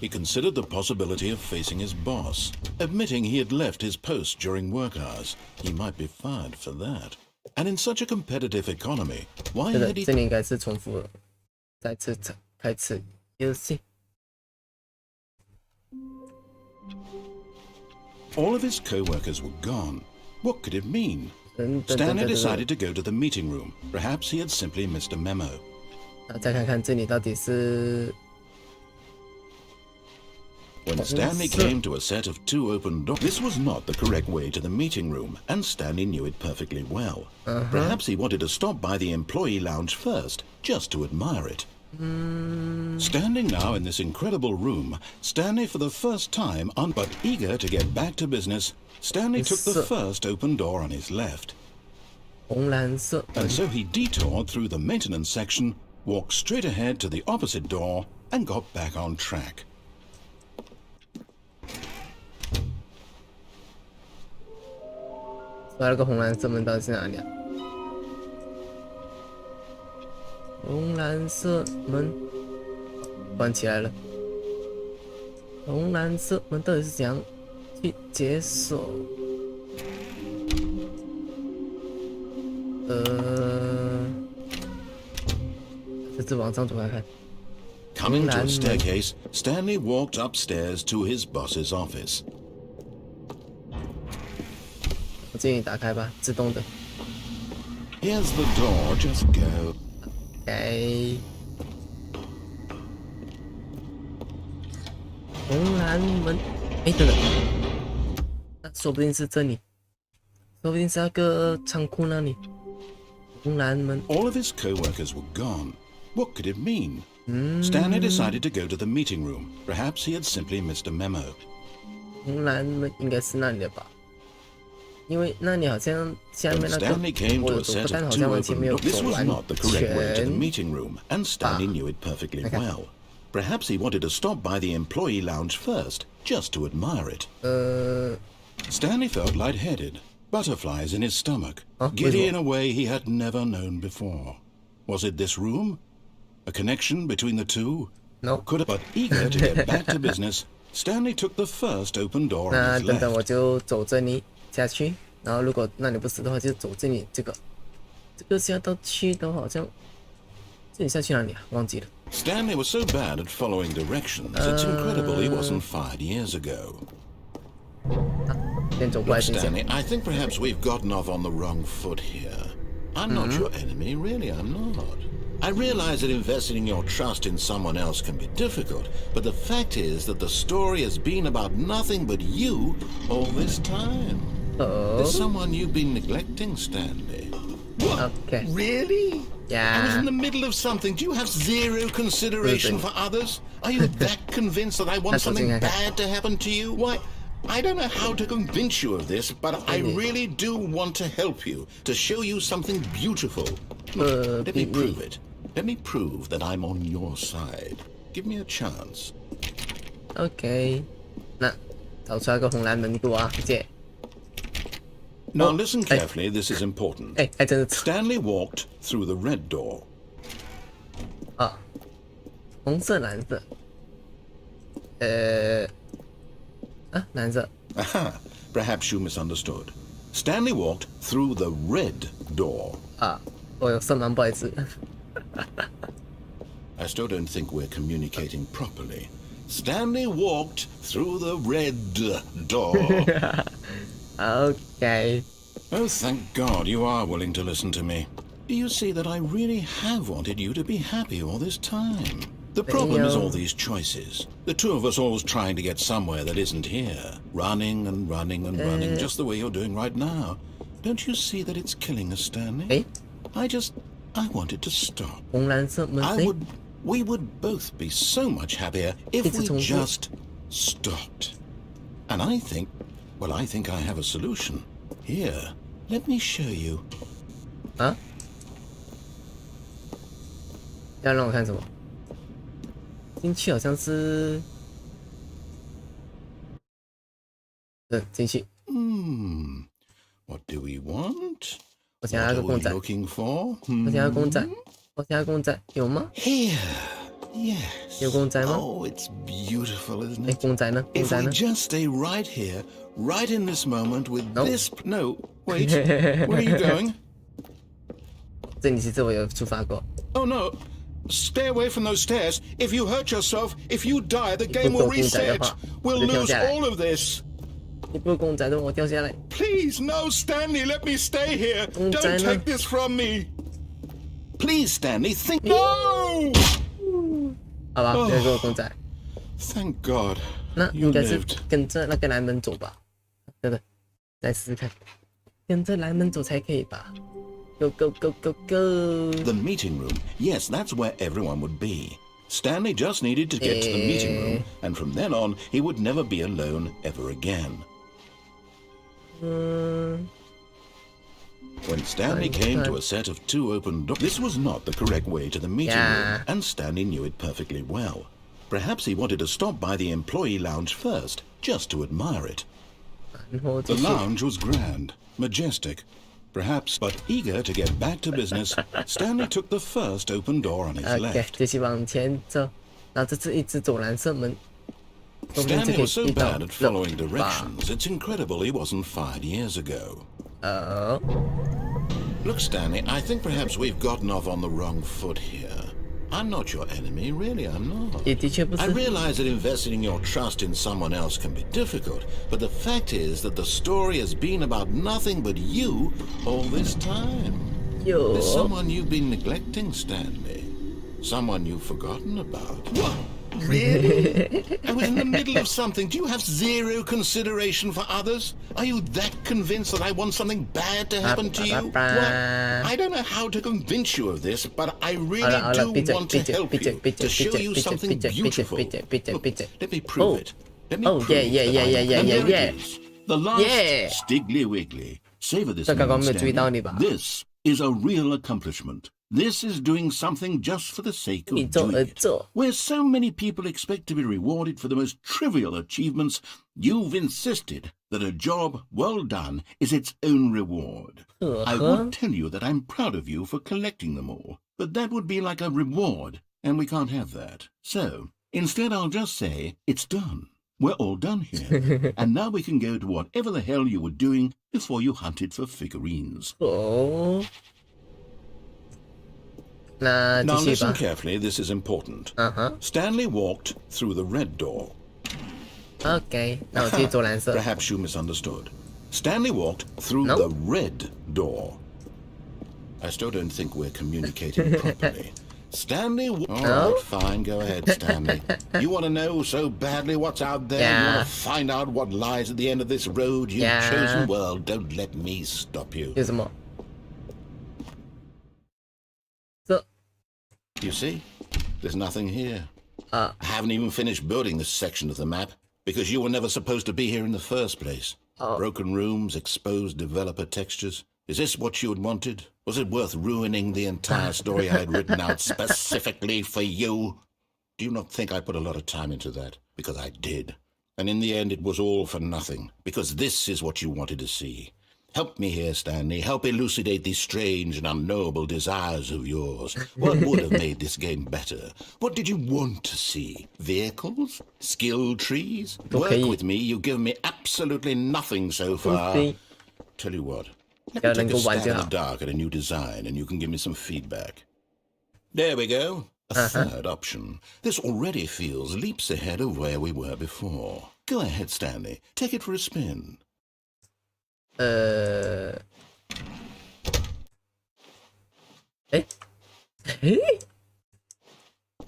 He considered the possibility of facing his boss, admitting he had left his post during work hours. He might be fired for that. And in such a competitive economy, why had he... 这里应该是重复了。再次开始游戏。All of his co-workers were gone. What could it mean? Stanley decided to go to the meeting room. Perhaps he had simply missed a memo. 再看看这里到底是。 When Stanley came to a set of 2 open doors, this was not the correct way to the meeting room, and Stanley knew it perfectly well. Perhaps he wanted to stop by the employee lounge first, just to admire it. Standing now in this incredible room, Stanley for the first time, but eager to get back to business, Stanley took the first open door on his left. 红蓝色。 And so he detoured through the maintenance section, walked straight ahead to the opposite door, and got back on track. 那个红蓝色门到底是哪里啊？红蓝色门关起来了。红蓝色门到底是怎样去解锁。这次往上走看看。 Coming to a staircase, Stanley walked upstairs to his boss's office. 我建议打开吧，自动的。 Here's the door, just go. OK。红蓝门，哎，等等，那说不定是这里，说不定是那个仓库那里。红蓝门。 All of his co-workers were gone. What could it mean? Stanley decided to go to the meeting room. Perhaps he had simply missed a memo. 红蓝门应该是那里的吧？因为那里好像下面那个 Stanley came to a set 但 of 好 two 像完全没有 open doors. This 走 was 完 not the correct way to the 全。 meeting room, and Stanley knew it perfectly well. Perhaps he wanted to stop by the employee lounge first, just to admire it. Stanley felt lightheaded, butterflies in his stomach, giddy in a way he had never known before. Was it this room? A connection between the two? No. Could, but eager to get back to business, Stanley took the first open door 那 on his 等等，我 left. 就走这里下去，然后如果那里不是的话，就走这里这个下到去的话，好像这里下去哪里啊？忘记了。 Stanley was so bad at following directions, it's incredible he wasn't fired years ago. 先走过来 Look, 先讲。 Stanley, I think perhaps we've gotten off on the wrong foot here. I'm not your enemy, really, I'm not. I realize that investing your trust in someone else can be difficult, but the fact is that the story has been about nothing but you all this time. There's someone you've been neglecting, Stanley. OK， Really? I was in 呀 the middle of something. Do you have zero consideration for others? Are you that convinced that I want something bad to happen to you? Why, I don't know how to convince you of this, but I really do want to help you, to show you something beautiful. Look, let me prove it. Let me prove that I'm on your side. Give me a chance. OK，那找出来个红蓝门路啊，姐。 Now listen carefully, this is important. 哎，还真是 Stanley walked through the red door. 啊，红色、蓝色，蓝色。 Aha, perhaps you misunderstood. Stanley walked through the red door. 啊，我有色盲，不好意思。 I still don't think we're communicating properly. Stanley walked through the red door. OK， Oh, thank God you are willing to listen to me. Do you see that I really have wanted you to be happy all this time? The problem is all these choices. The two of us always trying to get somewhere that isn't here. Running and running and running, just the way you're doing right now. Don't you see that it's killing us, Stanley? 哎， I wanted to stop. 红蓝色门。 We would both be so much happier if we just stopped. And I think I have a solution. Here, let me show you. 啊？要让我看什么？进去好像是，进去。 What do we want? 我想要 What 个 are 公 we 仔， looking for? 我想要公仔，我想要公仔，有吗？ Here. Yes. 有公仔吗？ Oh, it's beautiful, isn't 哎， it? 公仔呢？公 If 仔 we 呢？ just stay right here, right in this moment with Nope. this... No, wait. Where are you going? 这里其实我有出发过。 Oh, no. Stay away from those stairs. If you hurt yourself, if you die, the game will reset. We'll lose all of this. 你不是公仔的，我掉下来。 Please, no, Stanley, let me stay here. 公仔 Don't 呢？ take this from me. Please, Stanley, think... No! 好吧，有一个公仔。 Thank God. 那 You 应该是 lived. 跟着那个蓝门走吧？对不对？来试试看，跟着蓝门走才可以吧 ？Go go go go go！ The meeting room. Yes, that's where everyone would be. Stanley just needed to get to the meeting room, and from then on, he would never be alone ever again. When Stanley came to a set of two open doors, this was not the correct way to the meeting room, and Stanley knew it perfectly well. Perhaps he wanted to stop by the employee lounge first, just to admire it. 然后 The 继续 lounge was grand, majestic, perhaps, but eager to get back to business, Stanley took the first open door on his OK， left. 继续往前走，然后这次一直走蓝色门。Stanley was so bad at following directions, it's incredible he wasn't fired years ago. Look, Stanley, I think perhaps we've gotten off on the wrong foot here. I'm not your enemy, really, I'm not. I realize that investing your trust in someone else can be difficult, but the fact is that the story has been about nothing but you all this time. There's someone you've been neglecting, Stanley. Someone you've forgotten about. What? Really? I was in the middle of something. Do you have zero consideration for others? Are you that convinced that I want something bad to happen to you? Well, I don't know how to convince you of this, but I really do want to help you, to show you something beautiful. Look, let me prove it. Let me prove yeah. The last Stiggly Wiggly. Savor this moment, Stanley. This is a real accomplishment. This is doing something just for the sake of doing it. Where so many people expect to be rewarded for the most trivial achievements, you've insisted that a job well done is its own reward. I would tell you that I'm proud of you for collecting them all, but that would be like a reward, and we can't have that. So, instead I'll just say, it's done. We're all done here, and now we can go to whatever the hell you were doing before you hunted for figurines. Now listen carefully, this is important. Stanley walked through the red door. Okay, 那我继续做蓝色。 Perhaps you misunderstood. Stanley walked through the red door. I still don't think we're communicating properly. Stanley... All right, fine, go ahead, Stanley. You want to know so badly what's out there? You want to find out what lies at the end of this road you've chosen? Well, don't let me stop you. 有什么？ You see? There's nothing here. I haven't even finished building this section of the map, because you were never supposed to be here in the first place. Broken rooms, exposed developer textures. Is this what you had wanted? Was it worth ruining the entire story I had written out specifically for you? Do you not think I put a lot of time into that? Because I did. And in the end, it was all for nothing, because this is what you wanted to see. Help me here, Stanley. Help elucidate these strange and unknowable desires of yours. What would have made this game better? What did you want to see? Vehicles? Skill trees? Work with me. You've given me absolutely nothing so far. Tell you what. Let me take a stab in the dark at a new design, and you can give me some feedback. There we go. A third option. This already feels leaps ahead of where we were before. Go ahead, Stanley. Take it for a spin.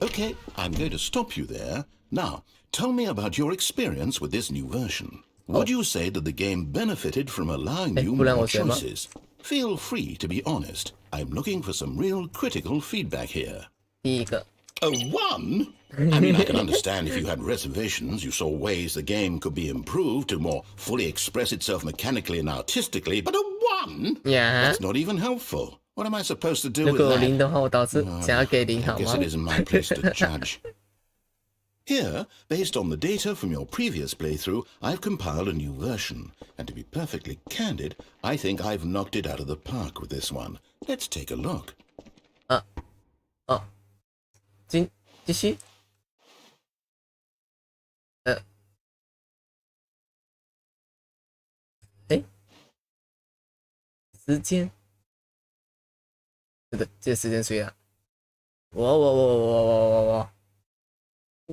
Okay, I'm going to stop you there. Now, tell me about your experience with this new version. Would you say that the game benefited from allowing you more choices? Feel free to be honest. I'm looking for some real critical feedback here. 第一个 A 1? I mean, I can understand if you had reservations, you saw ways the game could be improved to more fully express itself mechanically and artistically, but a 1? That's not even helpful. What am I supposed to do with that? 如果0的话，我倒是想要给0，好 I guess 吗 it isn't my place to judge. Here, based on the data from your previous playthrough, I've compiled a new version. And to be perfectly candid, I think I've knocked it out of the park with this one. Let's take a look. 继续。时间，对，这时间谁啊？我，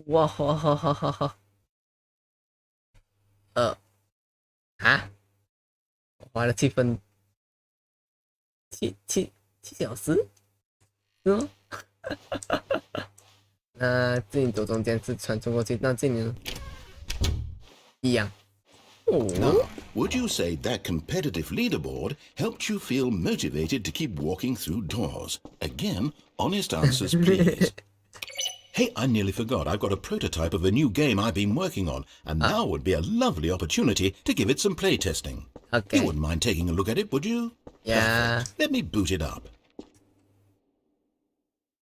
哇，好，花了7分，7小时，是吗？那这里走中间是传送过去，那这里呢？一样。Now, would you say that competitive leaderboard helped you feel motivated to keep walking through doors? Again, honest answers, please. Hey, I nearly forgot. I've got a prototype of a new game I've been working on, and now would be a lovely opportunity to give it some playtesting. Okay. You wouldn't mind taking a look at it, would you? Yeah. Perfect. Let me boot it up.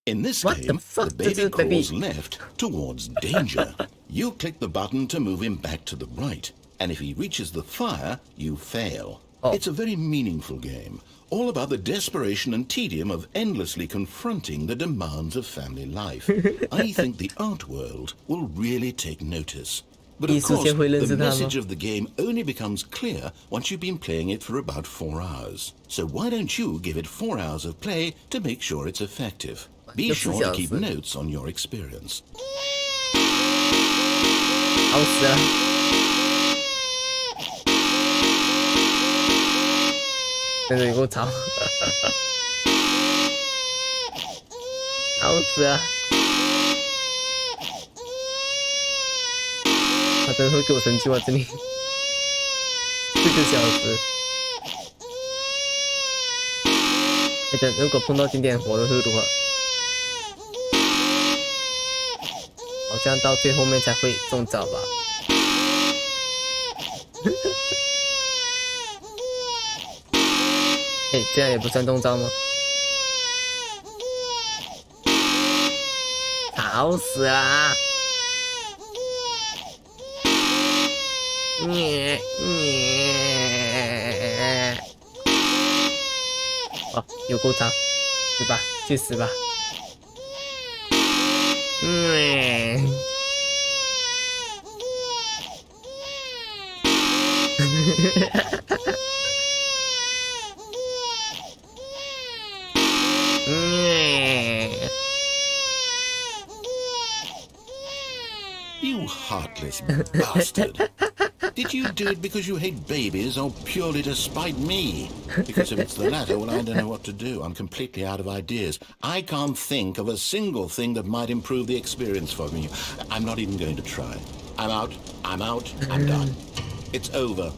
In this game, the baby crawls left towards danger. You click the button to move him back to the right. And if he reaches the fire, you fail. It's a very meaningful game, all about the desperation and tedium of endlessly confronting the demands of family life. I think the art world will really take notice. But of course, the message of the game only becomes clear once you've been playing it for about 4 hours. So why don't you give it 4 hours of play to make sure it's effective? Be sure to keep notes on your experience. 好死了！真的有够吵，好死了！他真的会给我生气吗？这里4个小时。等如果碰到经典活的会如何？好像到最后面才会中招吧。这样也不算中招吗？吵死了！哦，有够长，死吧，去死吧！You heartless bastard. Did you do it because you hate babies or purely to spite me? Because if it's the latter, well, I don't know what to do. I'm completely out of ideas. I can't think of a single thing that might improve the experience for me. I'm not even going to try. I'm out. I'm done. It's over.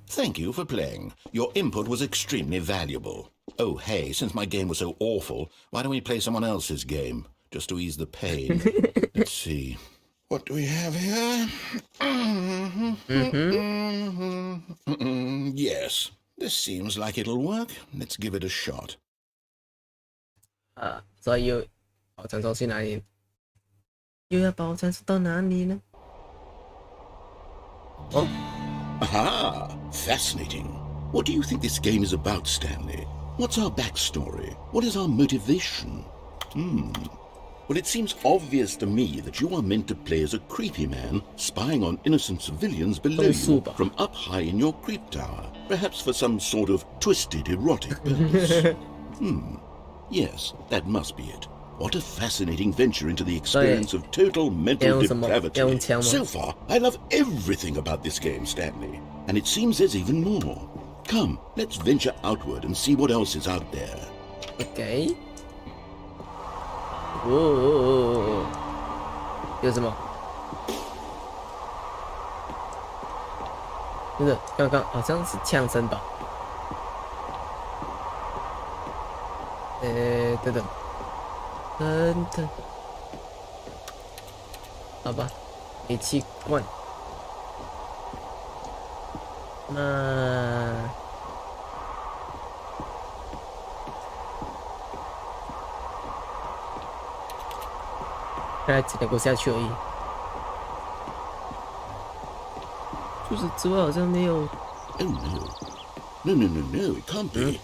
Thank you for playing. Your input was extremely valuable. Oh, hey, since my game was so awful, why don't we play someone else's game? Just to ease the pain. Let's see. What do we have here? Yes, this seems like it'll work. Let's give it a shot. 所以又保传送去哪里？又要保传送到哪里呢？哦 Aha! Fascinating. What do you think this game is about, Stanley? What's our backstory? What is our motivation? Well, it seems obvious to me that you are meant to play as a creepy man spying on innocent civilians below you from up high in your creep tower, perhaps for some sort of twisted erotic purpose. Yes, that must be it. What a fascinating venture into the experience of total mental depravity. So far, I love everything about this game, Stanley. And it seems there's even more. Come, let's venture outward and see what else is out there. Okay. 哦，有什么？真的，刚刚好像是枪声吧？等等，好吧，煤气罐，那。看来只能够下去而已。除此之外，好像没有。Oh no, it can't be.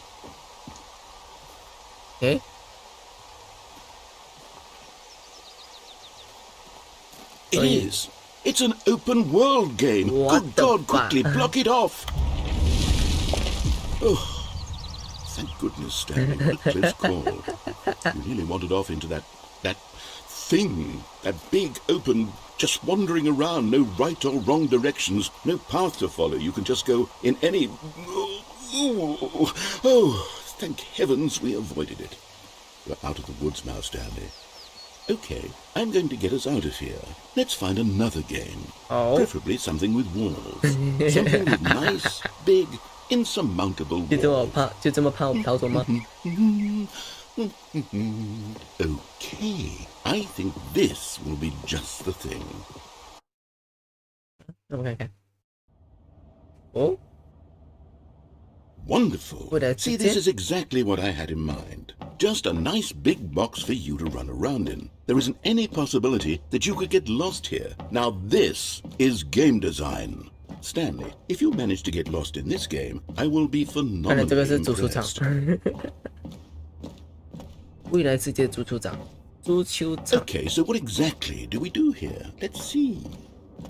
It is. It's an open world game. Good God, quickly block it off. Oh, thank goodness, Stanley. What a close call. You really wandered off into that thing, that big open, just wandering around, no right or wrong directions, no path to follow. You can just go in any. Oh, thank heavens we avoided it. We're out of the woods now, Stanley. Okay, I'm going to get us out of here. Let's find another game. Preferably something with walls. Something with nice, big, insurmountable walls. 就这么怕我逃走吗？ Okay, I think this will be just the thing. 让我看看。哦。 Wonderful. See, this is exactly what I had in mind. Just a nice big box for you to run around in. There isn't any possibility that you could get lost here. Now this is game design. Stanley, if you manage to get lost in this game, I will be phenomenally impressed. 未来世界足球场，足球场。 Okay, so what exactly do we do here? Let's see.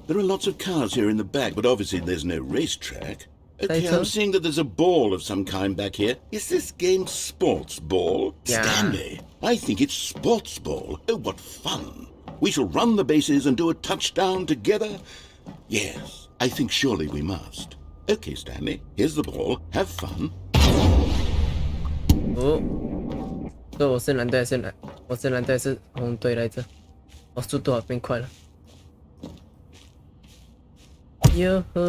There are lots of cars here in the back, but obviously there's no racetrack. Okay, I'm seeing that there's a ball of some kind back here. Is this game sports ball? Yeah. Stanley, I think it's sports ball. Oh, what fun. We shall run the bases and do a touchdown together. Yes, I think surely we must. Okay, Stanley, here's the ball. Have fun. 哦，对，我是蓝队，我是蓝队，是红队来着。哦，速度变快了。哟呵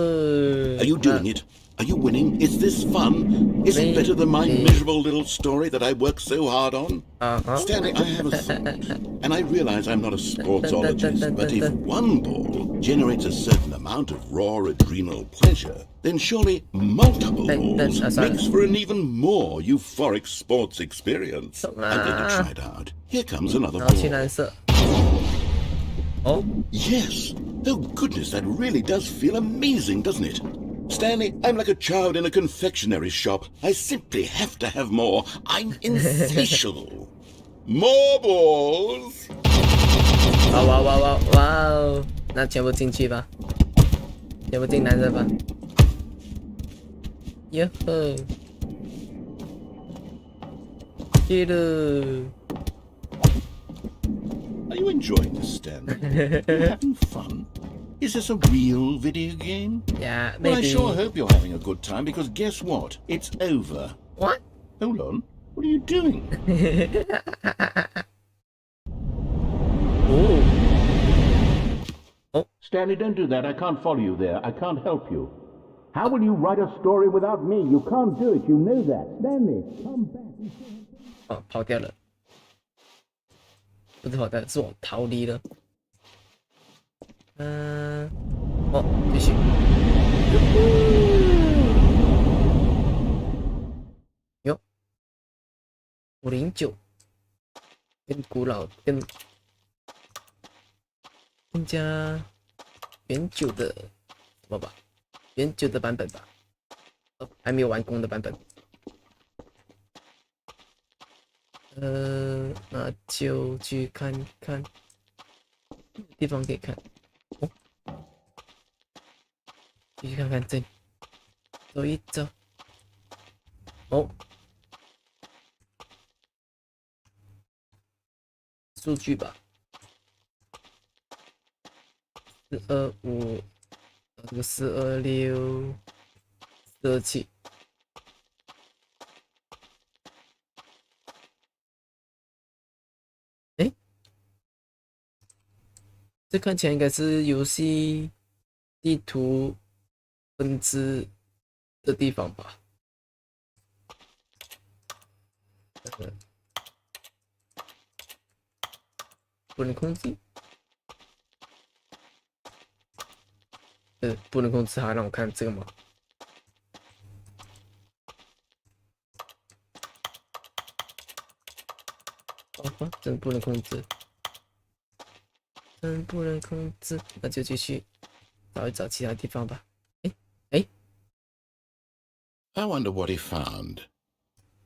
Are you doing it? Are you winning? Is this fun? Is it better than my miserable little story that I worked so hard on? Stanley, I have a thought. And I realize I'm not a sportsologist, but if one ball generates a certain amount of raw adrenal pleasure, then surely multiple balls makes for an even more euphoric sports experience. I'm going to try it out. Here comes another 然后青 ball. 蓝色。哦， Yes. Oh, goodness, that really does feel amazing, doesn't it? Stanley, I'm like a child in a confectionery shop. I simply have to have more. I'm insatiable. More balls. 哇哇哇哇哇哦！那全部进去吧，全部进蓝色吧。哟呵，去了。 Are you enjoying this, Stanley? Are you having fun? Is this a real video game? Yeah, Well, I maybe. sure hope you're having a good time, because guess what? It's over. What? Hold on. What are you doing? Oh. Stanley, don't do that. I can't follow you there. I can't help you. How will you write a story without me? You can't do it. You know that. Stanley, come back. 哦，跑掉了。不是跑掉，是我逃离了。哦，继续。哟，509，更古老、更加远久的什么吧？远久的版本吧？哦，还没有完工的版本。那就去看看，地方可以看。哦，继续看看这里，走一走。哦，数据吧，425，这个426、427。 这看起来应该是游戏地图分支的地方吧？不能控制？不能控制它，让我看这个吗？哦，真不能控制。 不能控制，那就继续找一找其他地方吧。哎， I wonder what he found.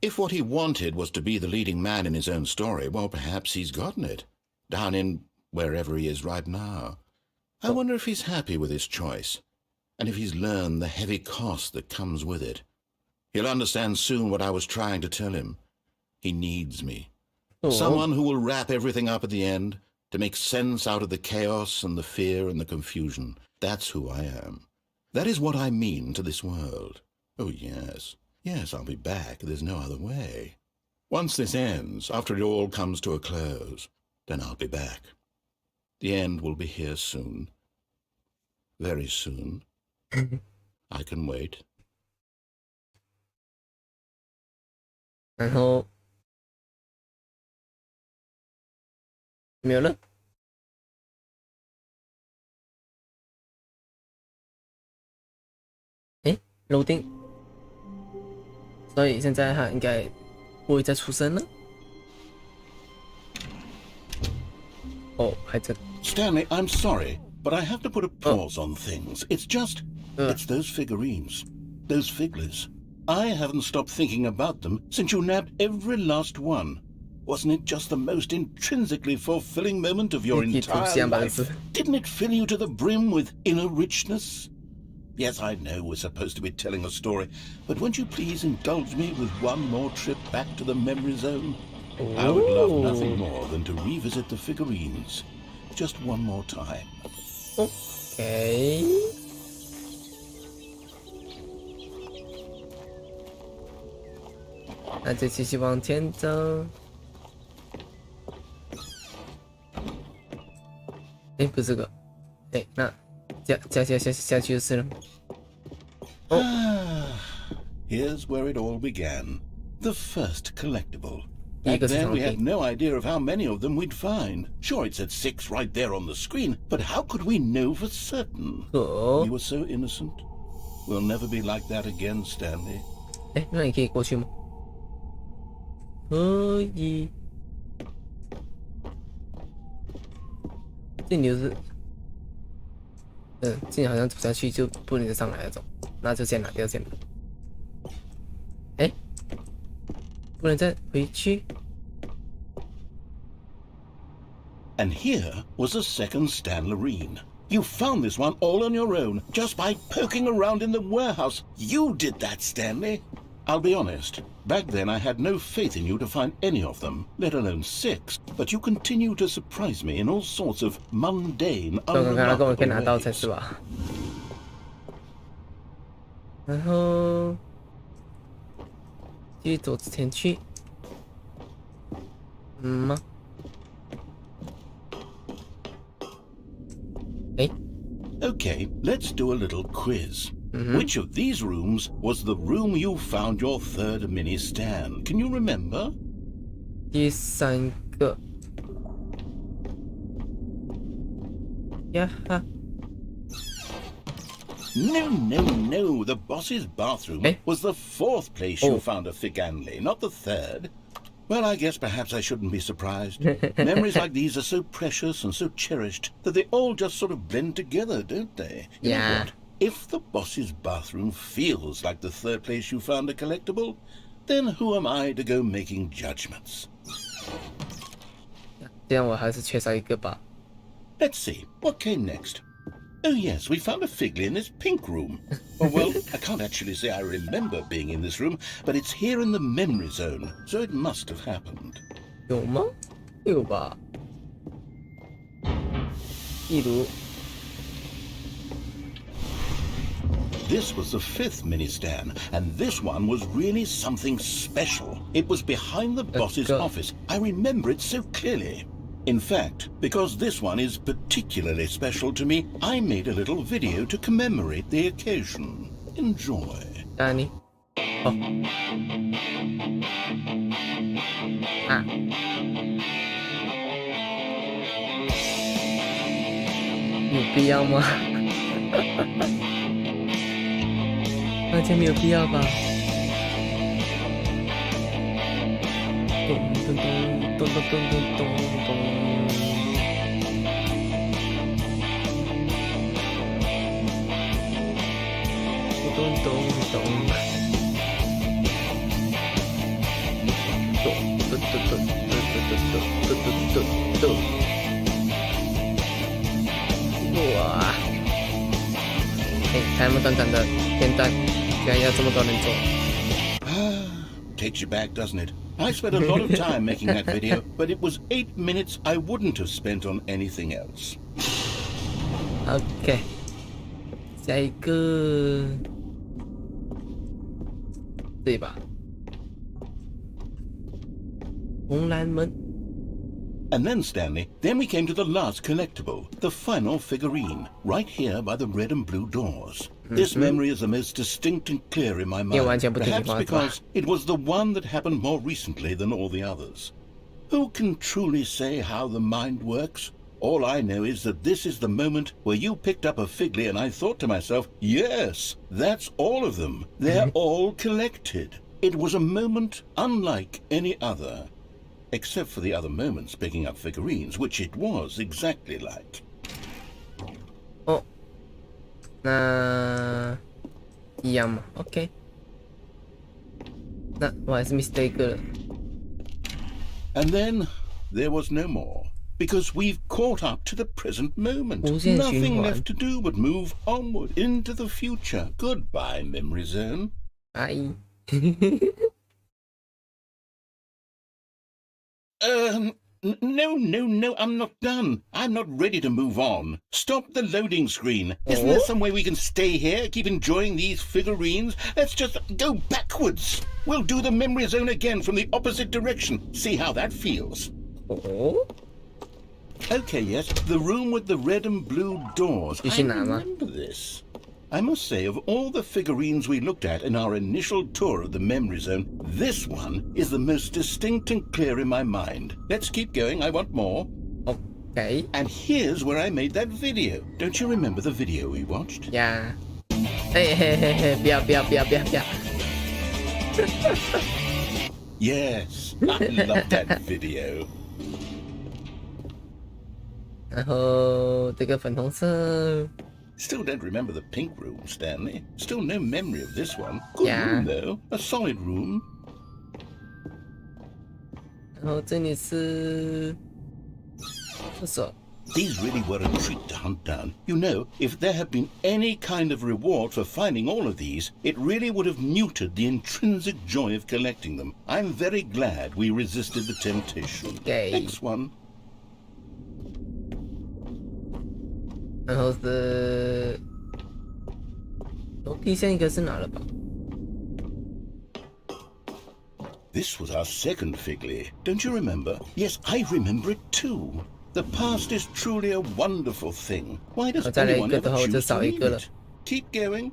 If what he wanted was to be the leading man in his own story, well, perhaps he's gotten it, down in wherever he is right now. I wonder if he's happy with his choice, and if he's learned the heavy cost that comes with it. He'll understand soon what I was trying to tell him. He needs me. Someone who will wrap everything up at the end, to make sense out of the chaos and the fear and the confusion. That's who I am. That is what I mean to this world. Oh, yes. Yes, I'll be back. There's no other way. Once this ends, after it all comes to a close, then I'll be back. The end will be here soon. Very soon. I can wait. 然后没有了。loading， 所以现在它应该不会再出声了。哦，还在。Stanley, I'm sorry, but I have to put a pause on things. It's just, it's those figurines, those figglers. I haven't stopped thinking about them since you nabbed every last one. Wasn't it just the most intrinsically fulfilling moment of your 一体图 entire 像吧，就 life? 是 Didn't it fill you to the brim with inner richness? Yes, I know we're supposed to be telling a story, but won't you please indulge me with one more trip back to the memory zone? I would love nothing more than to revisit the figurines. Just one more time. OK。那就继续往前走。哎，不是这个。哎，那下去就是了。Here's where it all began. The first collectible. Back 第一个是 then 长 we 片 had no idea of how many of them we'd find. Sure, it said 6 right there on the screen, but how could we know for certain? 哦 We were so innocent. We'll never be like that again, Stanley. 哎，那你可以过去吗？可以。这里就是，这里好像走下去就不能再上来那种，那就先拿掉先吧。哎，不能再回去。 And here was a second Stanlerine. You found this one all on your own, just by poking around in the warehouse. You did that, Stanley. I'll be honest, back then I had no faith in you to find any of them, let alone 6. But you continue to surprise me in all sorts of mundane, 刚刚跟我可以拿到 unremarkable 才是 ways. 吧？然后继续走之前去，吗？哎， Okay, let's do a little quiz. Which of these rooms was the room you found your third mini stand? Can you remember? 第3个，呀哈， No. The boss's bathroom Eh? was the 4th place you Oh. found a Figanli, not the 3rd. Well, I guess perhaps I shouldn't be surprised. Memories like these are so precious and so cherished that they all just sort of blend together, don't they? You know Yeah. what? If the boss's bathroom feels like the 3rd place you found a collectible, then who am I to go making judgments? 这样我还是缺少一个吧。 Let's see, what came next? Oh yes, we found a Figly in this pink room. Oh well, I can't actually say I remember being in this room, but it's here in the memory zone, so it must have happened. 有吗？有吧。例如， This was the 5th mini stand, and this one was really something special. It was behind the boss's go. office. I remember it so clearly. In fact, because this one is particularly special to me, I made a little video to commemorate the occasion. Enjoy. 那你，哦，啊，有必要吗？完全没有必要吧。咚咚咚咚咚咚咚咚咚。咚咚咚。咚咚咚咚咚咚咚咚咚。哇！哎，才那么短暂的片段，居然要这么多人做。 Takes you back, doesn't it? I spent a lot of time making that video, but it was 8 minutes I wouldn't have spent on anything else. OK， 下一个，对吧？红蓝门。 And then, Stanley, then we came to the last collectible, the final figurine, right here by the red and blue doors. This memory is the most distinct and clear in my mind, perhaps because it was the one that happened more recently than all the others. Who can truly say how the mind works? All I know is that this is the moment where you picked up a Figly and I thought to myself, yes, that's all of them. They're all collected. It was a moment unlike any other. Except for the other moments picking up figurines, which it was exactly like. 哦，那一样嘛 ？OK， 那我还是 mistake 了。And then there was no more. Because we've caught up to the present moment. 无限循 Nothing 环 left to do but move onward into the future. Goodbye, memory zone. 拜。No, I'm not done. I'm not ready to move on. Stop the loading screen. Isn't there some way we can stay here, keep enjoying these figurines? Let's just go backwards. We'll do the memory zone again from the opposite direction. See how that feels. Oh? Okay, yes, the room with the red and blue doors. I remember this. I must say, of all the figurines we looked at in our initial tour of the memory zone, this one is the most distinct and clear in my mind. Let's keep going, I want more. Okay. And here's where I made that video. Don't you remember the video we watched? Yeah. Hey, 不要。Yes, I love that video. 然后这个粉红色 Still don't remember the pink room, Stanley. Still no memory of this one. Good Yeah. room, though. A solid room. 然后这里是厕所 These really were a treat to hunt down. You know, if there had been any kind of reward for finding all of these, it really would have muted the intrinsic joy of collecting them. I'm very glad we resisted the temptation. Okay. Next one. 然后是楼梯下一个是哪了吧 This was our second Figley. Don't you remember? Yes, I remember it too. The past is truly a wonderful thing. Why does 再来一 anyone 个的 ever 话我就 choose to 少一 leave 个了 it? Keep going.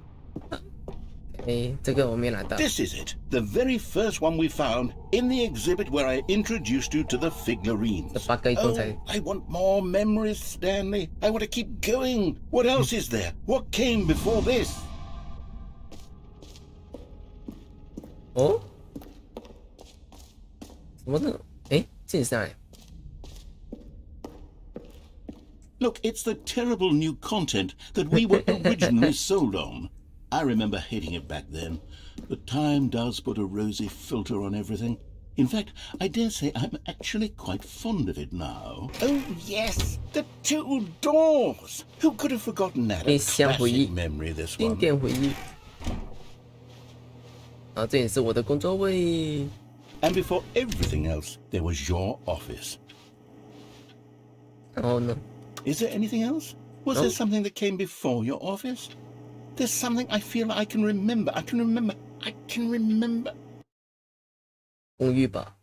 这个我没拿到 This is it. The very first one we found in the exhibit where I introduced you to the figurines. 这8个一共才 Oh, I want more memories, Stanley. I want to keep going. What else is there? What came before this? 哦什么呢这里是哪里 Look, it's the terrible new content that we were originally sold on. I remember hating it back then, but time does put a rosy filter on everything. In fact, I dare say I'm actually quite fond of it now. Oh, yes, the 2 doors! Who could have forgotten that? A 印象回忆 classic memory, this 经 one. 典回忆然后这也是我的工作位 And before everything else, there was your office. 然后呢 Is there anything else? Was No. there something that came before your office? There's something I feel I can remember. I can remember. 公寓吧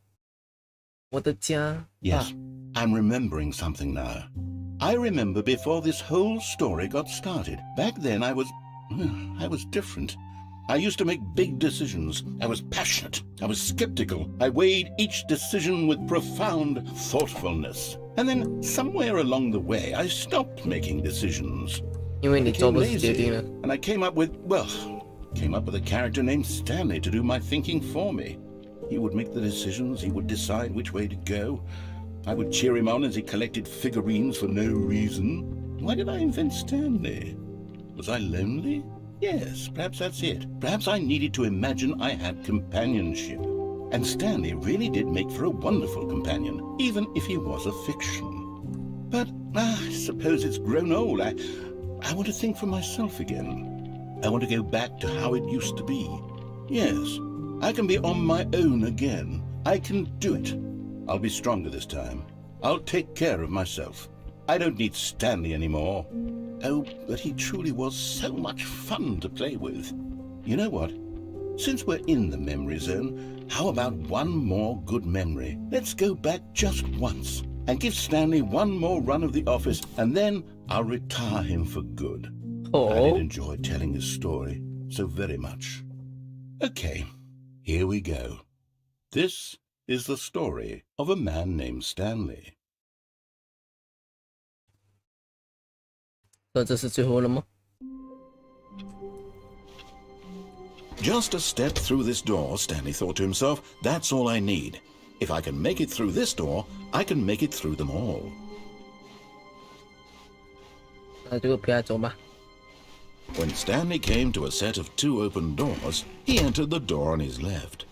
我的家 Yes, I'm remembering something now. I remember before this whole story got started. Back then I was different. I used to make big decisions. I was passionate. I was skeptical. I weighed each decision with profound thoughtfulness. And then somewhere along the way, I stopped making decisions. 因为你 Became 做不是决 lazy, 定了 and I came up with a character named Stanley to do my thinking for me. He would make the decisions. He would decide which way to go. I would cheer him on as he collected figurines for no reason. Why did I invent Stanley? Was I lonely? Yes, perhaps that's it. Perhaps I needed to imagine I had companionship. And Stanley really did make for a wonderful companion, even if he was a fiction. But I suppose it's grown old. I want to think for myself again. I want to go back to how it used to be. Yes, I can be on my own again. I can do it. I'll be stronger this time. I'll take care of myself. I don't need Stanley anymore. Oh, but he truly was so much fun to play with. You know what? Since we're in the memory zone, how about one more good memory? Let's go back just once and give Stanley one more run of the office, and then I'll retire him for good. I did enjoy telling his story so very much. Okay, here we go. This is the story of a man named Stanley. 这是最后了吗 Just a step through this door, Stanley thought to himself. That's all I need. If I can make it through this door, I can make it through them all. 那就陪他走吧 When Stanley came to a set of 2 open doors, he entered the door on his left.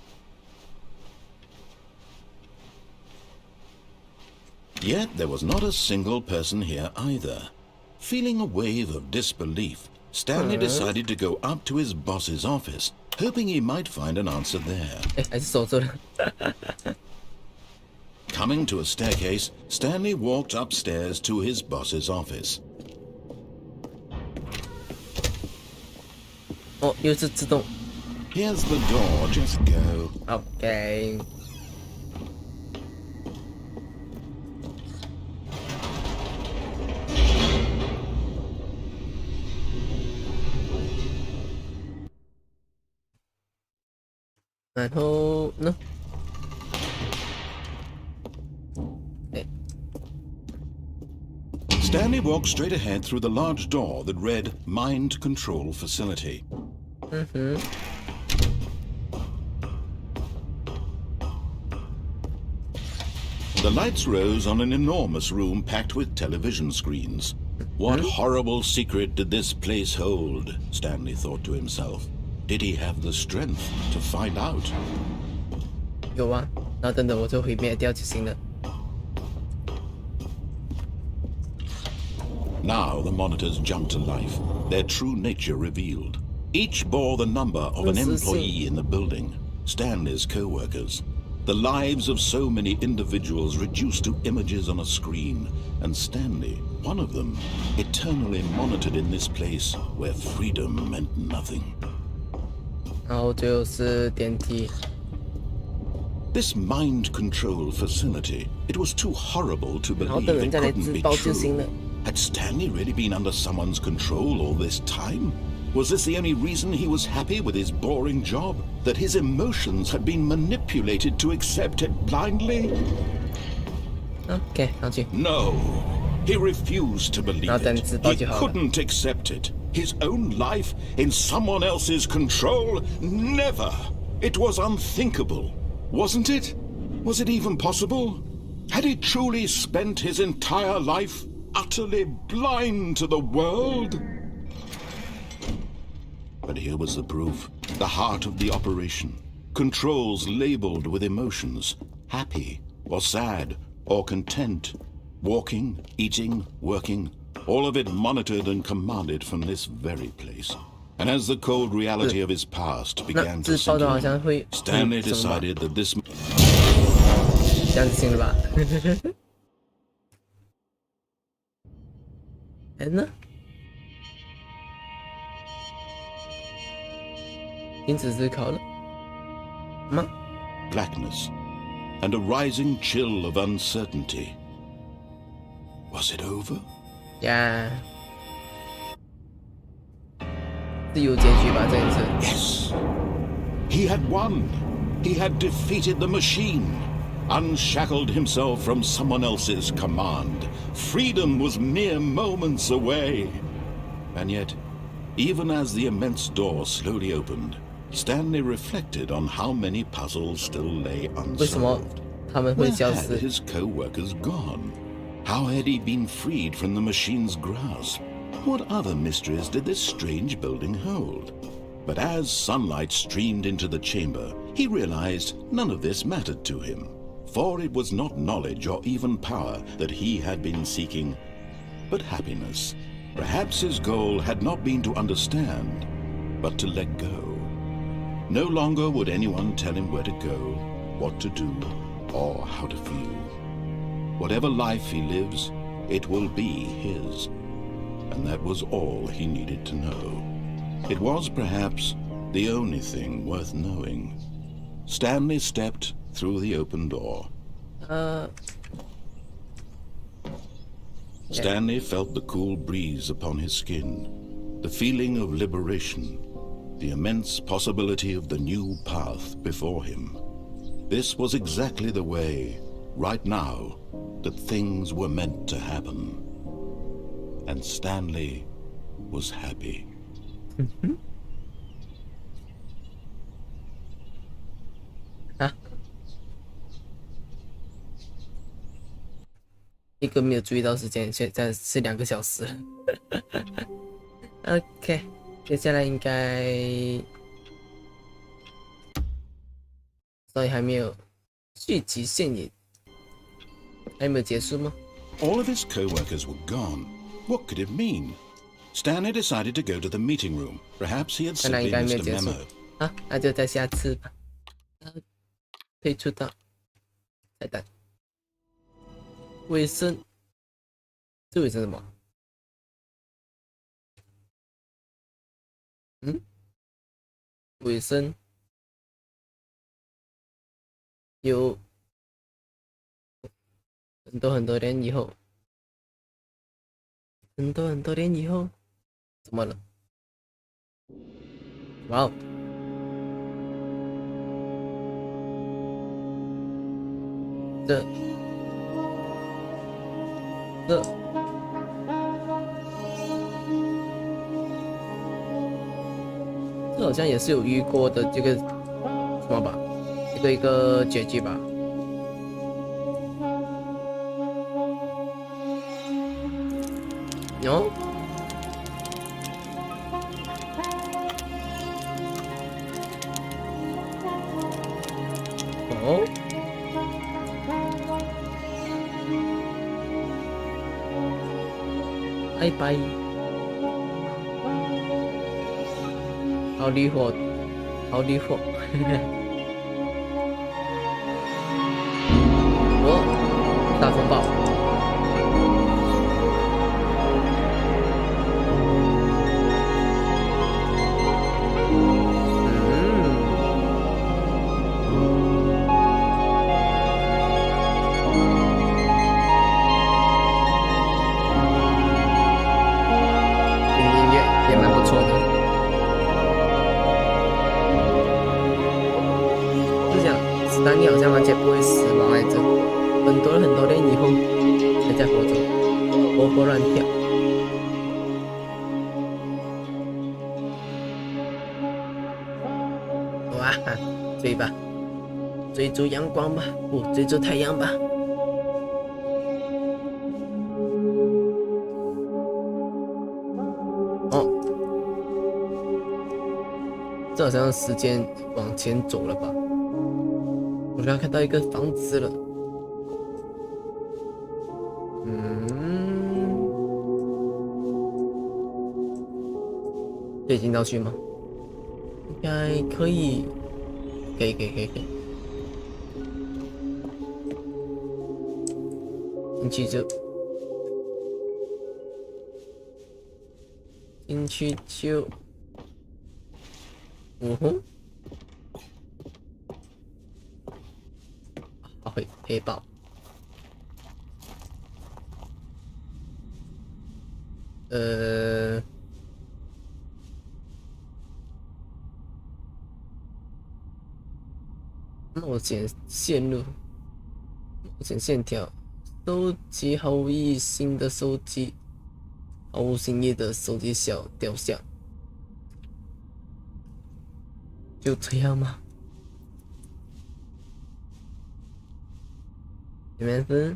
Yet there was not a single person here either. Feeling a wave of disbelief, Stanley decided to go up to his boss's office, hoping he might find an answer there. 还是守住了。Coming to a staircase, Stanley walked upstairs to his boss's office. 哦，又是自动。Here's the door, just go. OK。然后呢？哎。 Stanley walked straight ahead through the large door that read Mind Control Facility. The lights rose on an enormous room packed with television screens. What horrible secret did this place hold? Stanley thought to himself. Did he have the strength to find out? 有啊，然后等等我就毁灭掉就行了。 Now the monitors jumped to life, their true nature revealed. Each bore the number of an employee in the building, Stanley's co-workers. The lives of so many individuals reduced to images on a screen, and Stanley, one of them, eternally monitored in this place where freedom meant nothing. 然后最后是电梯。 This mind control facility, it was too horrible to 然后 believe 等人 it 再来 couldn't 自 be 爆就行 true. 了。 Had Stanley really been under someone's control all this time? Was this the only reason he was happy with his boring job? That his emotions had been manipulated to accept it blindly? OK， 上去。 No. He refused to believe Now then, it. it's He about you, couldn't accept it. His own life in someone else's control? Never. It was unthinkable. Wasn't it? Was it even possible? Had he truly spent his entire life utterly blind to the world? But here was the proof. The heart of the operation. Controls labeled with emotions. Happy or sad or content. Walking, eating, working. All of it monitored and commanded from this very place. And as the cold reality of his past began to sink in, Stanley decided that this... 这样子行了吧？哎呢？停止思考了吗？ blackness and a rising chill of uncertainty. Was it over? 呀，是有结局吧？这一次。 Yes. He had won. He had defeated the machine. Unshackled himself from someone else's command. Freedom was mere moments away. And yet, even as the immense door slowly opened, Stanley reflected on how many puzzles still lay 为什么 unsolved. 他们会 Where 消 had 失？ his co-workers gone? How had he been freed from the machine's grasp? What other mysteries did this strange building hold? But as sunlight streamed into the chamber, he realized none of this mattered to him. For it was not knowledge or even power that he had been seeking, but happiness. Perhaps his goal had not been to understand, but to let go. No longer would anyone tell him where to go, what to do, or how to feel. Whatever life he lives, it will be his. And that was all he needed to know. It was perhaps the only thing worth knowing. Stanley stepped through the open door. Stanley felt the cool breeze upon his skin, the feeling of liberation, the immense possibility of the new path before him. This was exactly the way, right now, that things were meant to happen. And Stanley was happy. Ah. 一个没有注意到时间，现在是2个小时了。OK， 接下来应该，所以还没有续集现影，还没有结束吗？ All of his co-workers were gone. What could it mean? Stanley decided to go to the meeting room. Perhaps he had 看来 simply 应该没 missed 有 a 结束 memo. 啊，那就在下次吧。推出到彩蛋，卫生，这卫生什么？卫生有很多年以后，很多年以后，怎么了？哇哦！这好像也是有遇过的这个什么吧，一个结局吧。哦，哦，拜拜。好离火，好离火！哦，大风暴！听音乐也蛮不错的。史丹利好像完全不会死亡来着，很多年以后还在活着，活蹦乱跳。哇，追吧，追逐阳光吧，不，追逐太阳吧。哦，这好像时间往前走了吧？我刚看到一个房子了，可以进到去吗？应该可以，可以。进去就，会黑豹。冒险线路，冒险线条，收集毫无意义新的收集，毫无新意的收集小雕像，就这样吗？前面是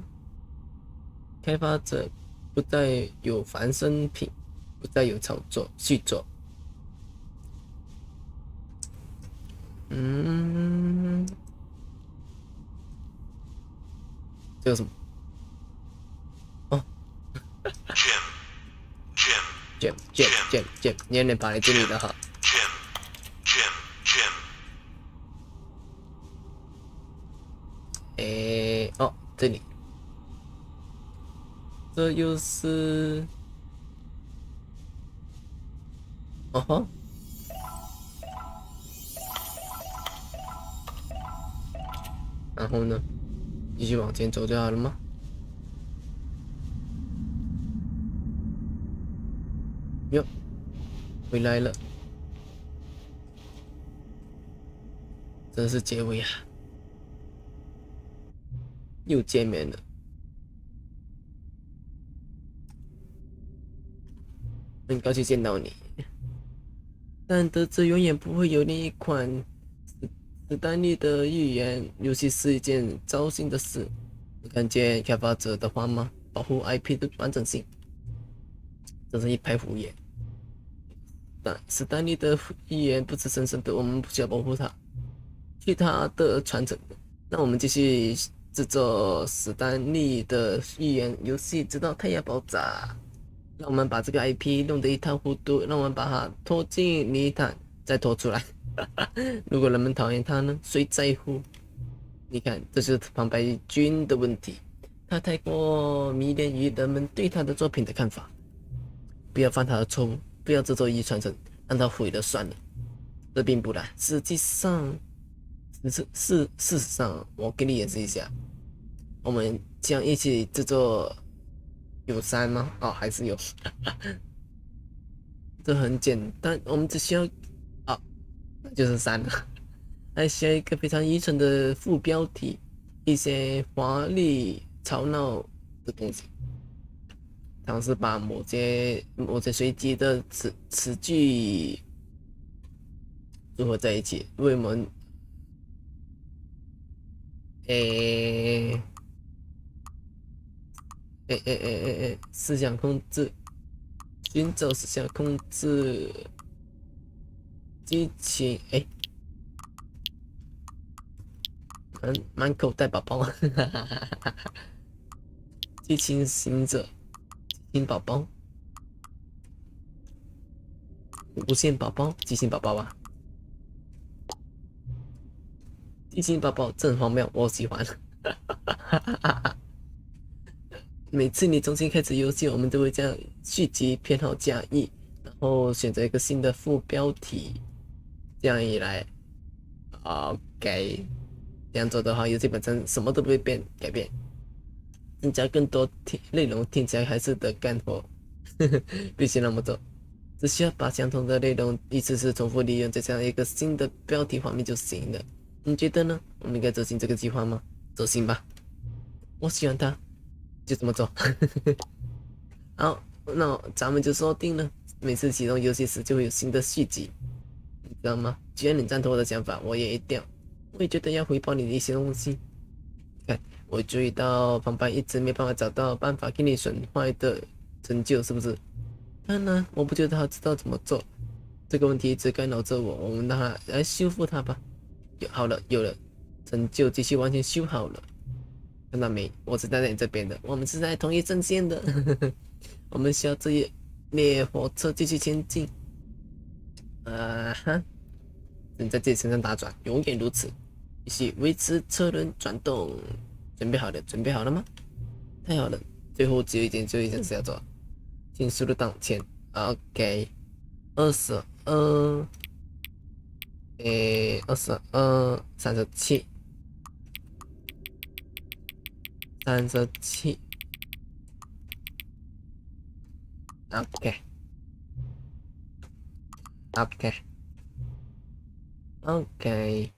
开发者不再有繁生品，不再有炒作续作。这个什么？哦 ，Jim，你有点跑来这里的哈。哦，这里，这又是，哦吼，然后呢，继续往前走就好了吗？哟，回来了，真是结尾啊！又见面了，很高兴见到你，但得知永远不会有另一款史丹利的预言游戏是一件糟心的事。你看见开发者的话吗？保护 IP 的完整性，真是一派胡言。但史丹利的预言不是神圣的，我们不需要保护它，去它的传承。那我们继续制作史丹利的寓言游戏，直到太阳爆炸。让我们把这个 IP 弄得一塌糊涂，让我们把它拖进泥潭，再拖出来。如果人们讨厌他呢？谁在乎？你看，这是旁白君的问题，他太过迷恋于人们对他的作品的看法。不要犯他的错误，不要执着于传承，让他毁了算了。这并不难，实上，我给你演示一下。我们将一起制作，有3吗？哦，还是有。这很简单，我们只需要，那就是3了。还需要一个非常愚蠢的副标题，一些华丽吵闹的东西，尝试把某些随机的词句组合在一起，为我们思想控制，寻找思想控制，激情满口带宝宝，激情行者，激情宝宝，无限宝宝，激情宝宝啊！激情宝宝真荒谬，我喜欢。每次你重新开始游戏，我们都会将续集编号加1，然后选择一个新的副标题，这样一来 ，OK。这样做的话，游戏本身什么都不会改变，增加更多内容，听起来还是得干活，必须那么做。只需要把相同的内容一次次重复利用，再加上一个新的标题画面就行了。你觉得呢？我们应该执行这个计划吗？执行吧，我喜欢它，就这么做。好，那咱们就说定了，每次启动游戏时就会有新的续集，你知道吗？既然你赞同我的想法，我也一定要。我也觉得要回报你的一些东西。看，我注意到旁白一直没办法找到办法给你损坏的成就，是不是？当然，我不觉得他知道怎么做。这个问题一直干扰着我，我们让他来修复它吧。好了，有了，成就继续完全修好了。看到没？我是站在你这边的，我们是在同一阵线的。我们需要这一列火车继续前进。人在自己身上打转，永远如此。必须维持车轮转动。准备好了？准备好了吗？太好了！最后只有一件事要做，请输入档前。OK， 22， 37， OK，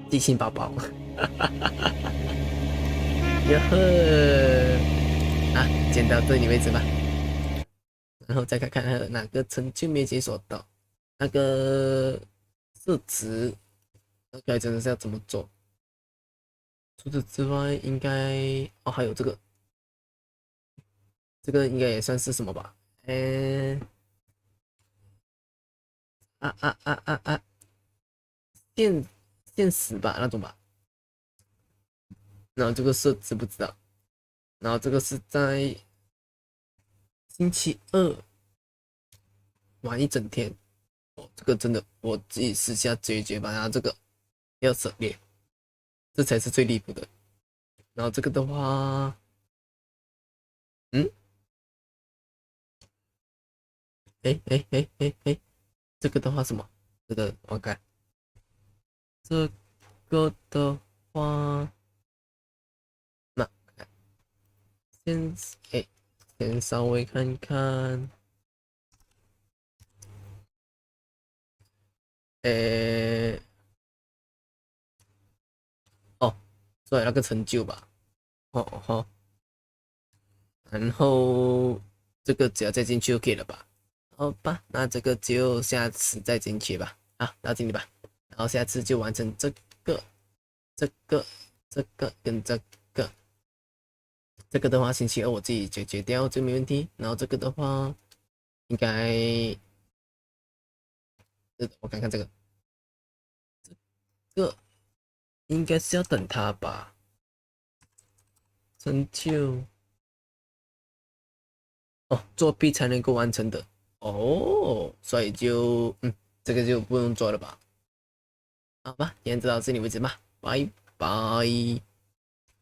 激情宝宝，哟呵，剪到这里为止吧。然后再看看还有哪个成就没解锁到，那个设置，大概真的是要怎么做？除此之外，应该还有这个应该也算是什么吧？现实吧那种吧。然后这个设置不知道，然后这个是在星期2玩一整天。这个真的我自己私下解决把它这个要省略，这才是最离谱的。然后这个的话，这个的话什么？这个我看，这个的话，那先稍微看看，所以那个成就吧，然后这个只要再进去就可以了吧？好吧，那这个就下次再进去吧。到这里吧。然后下次就完成这个跟这个。这个的话，星期2我自己解决掉就没问题。然后这个的话，应该，我看看这个应该是要等他吧。成就哦，作弊才能够完成的哦，所以就这个就不用做了吧？好吧，今天就到这里为止吧，拜拜。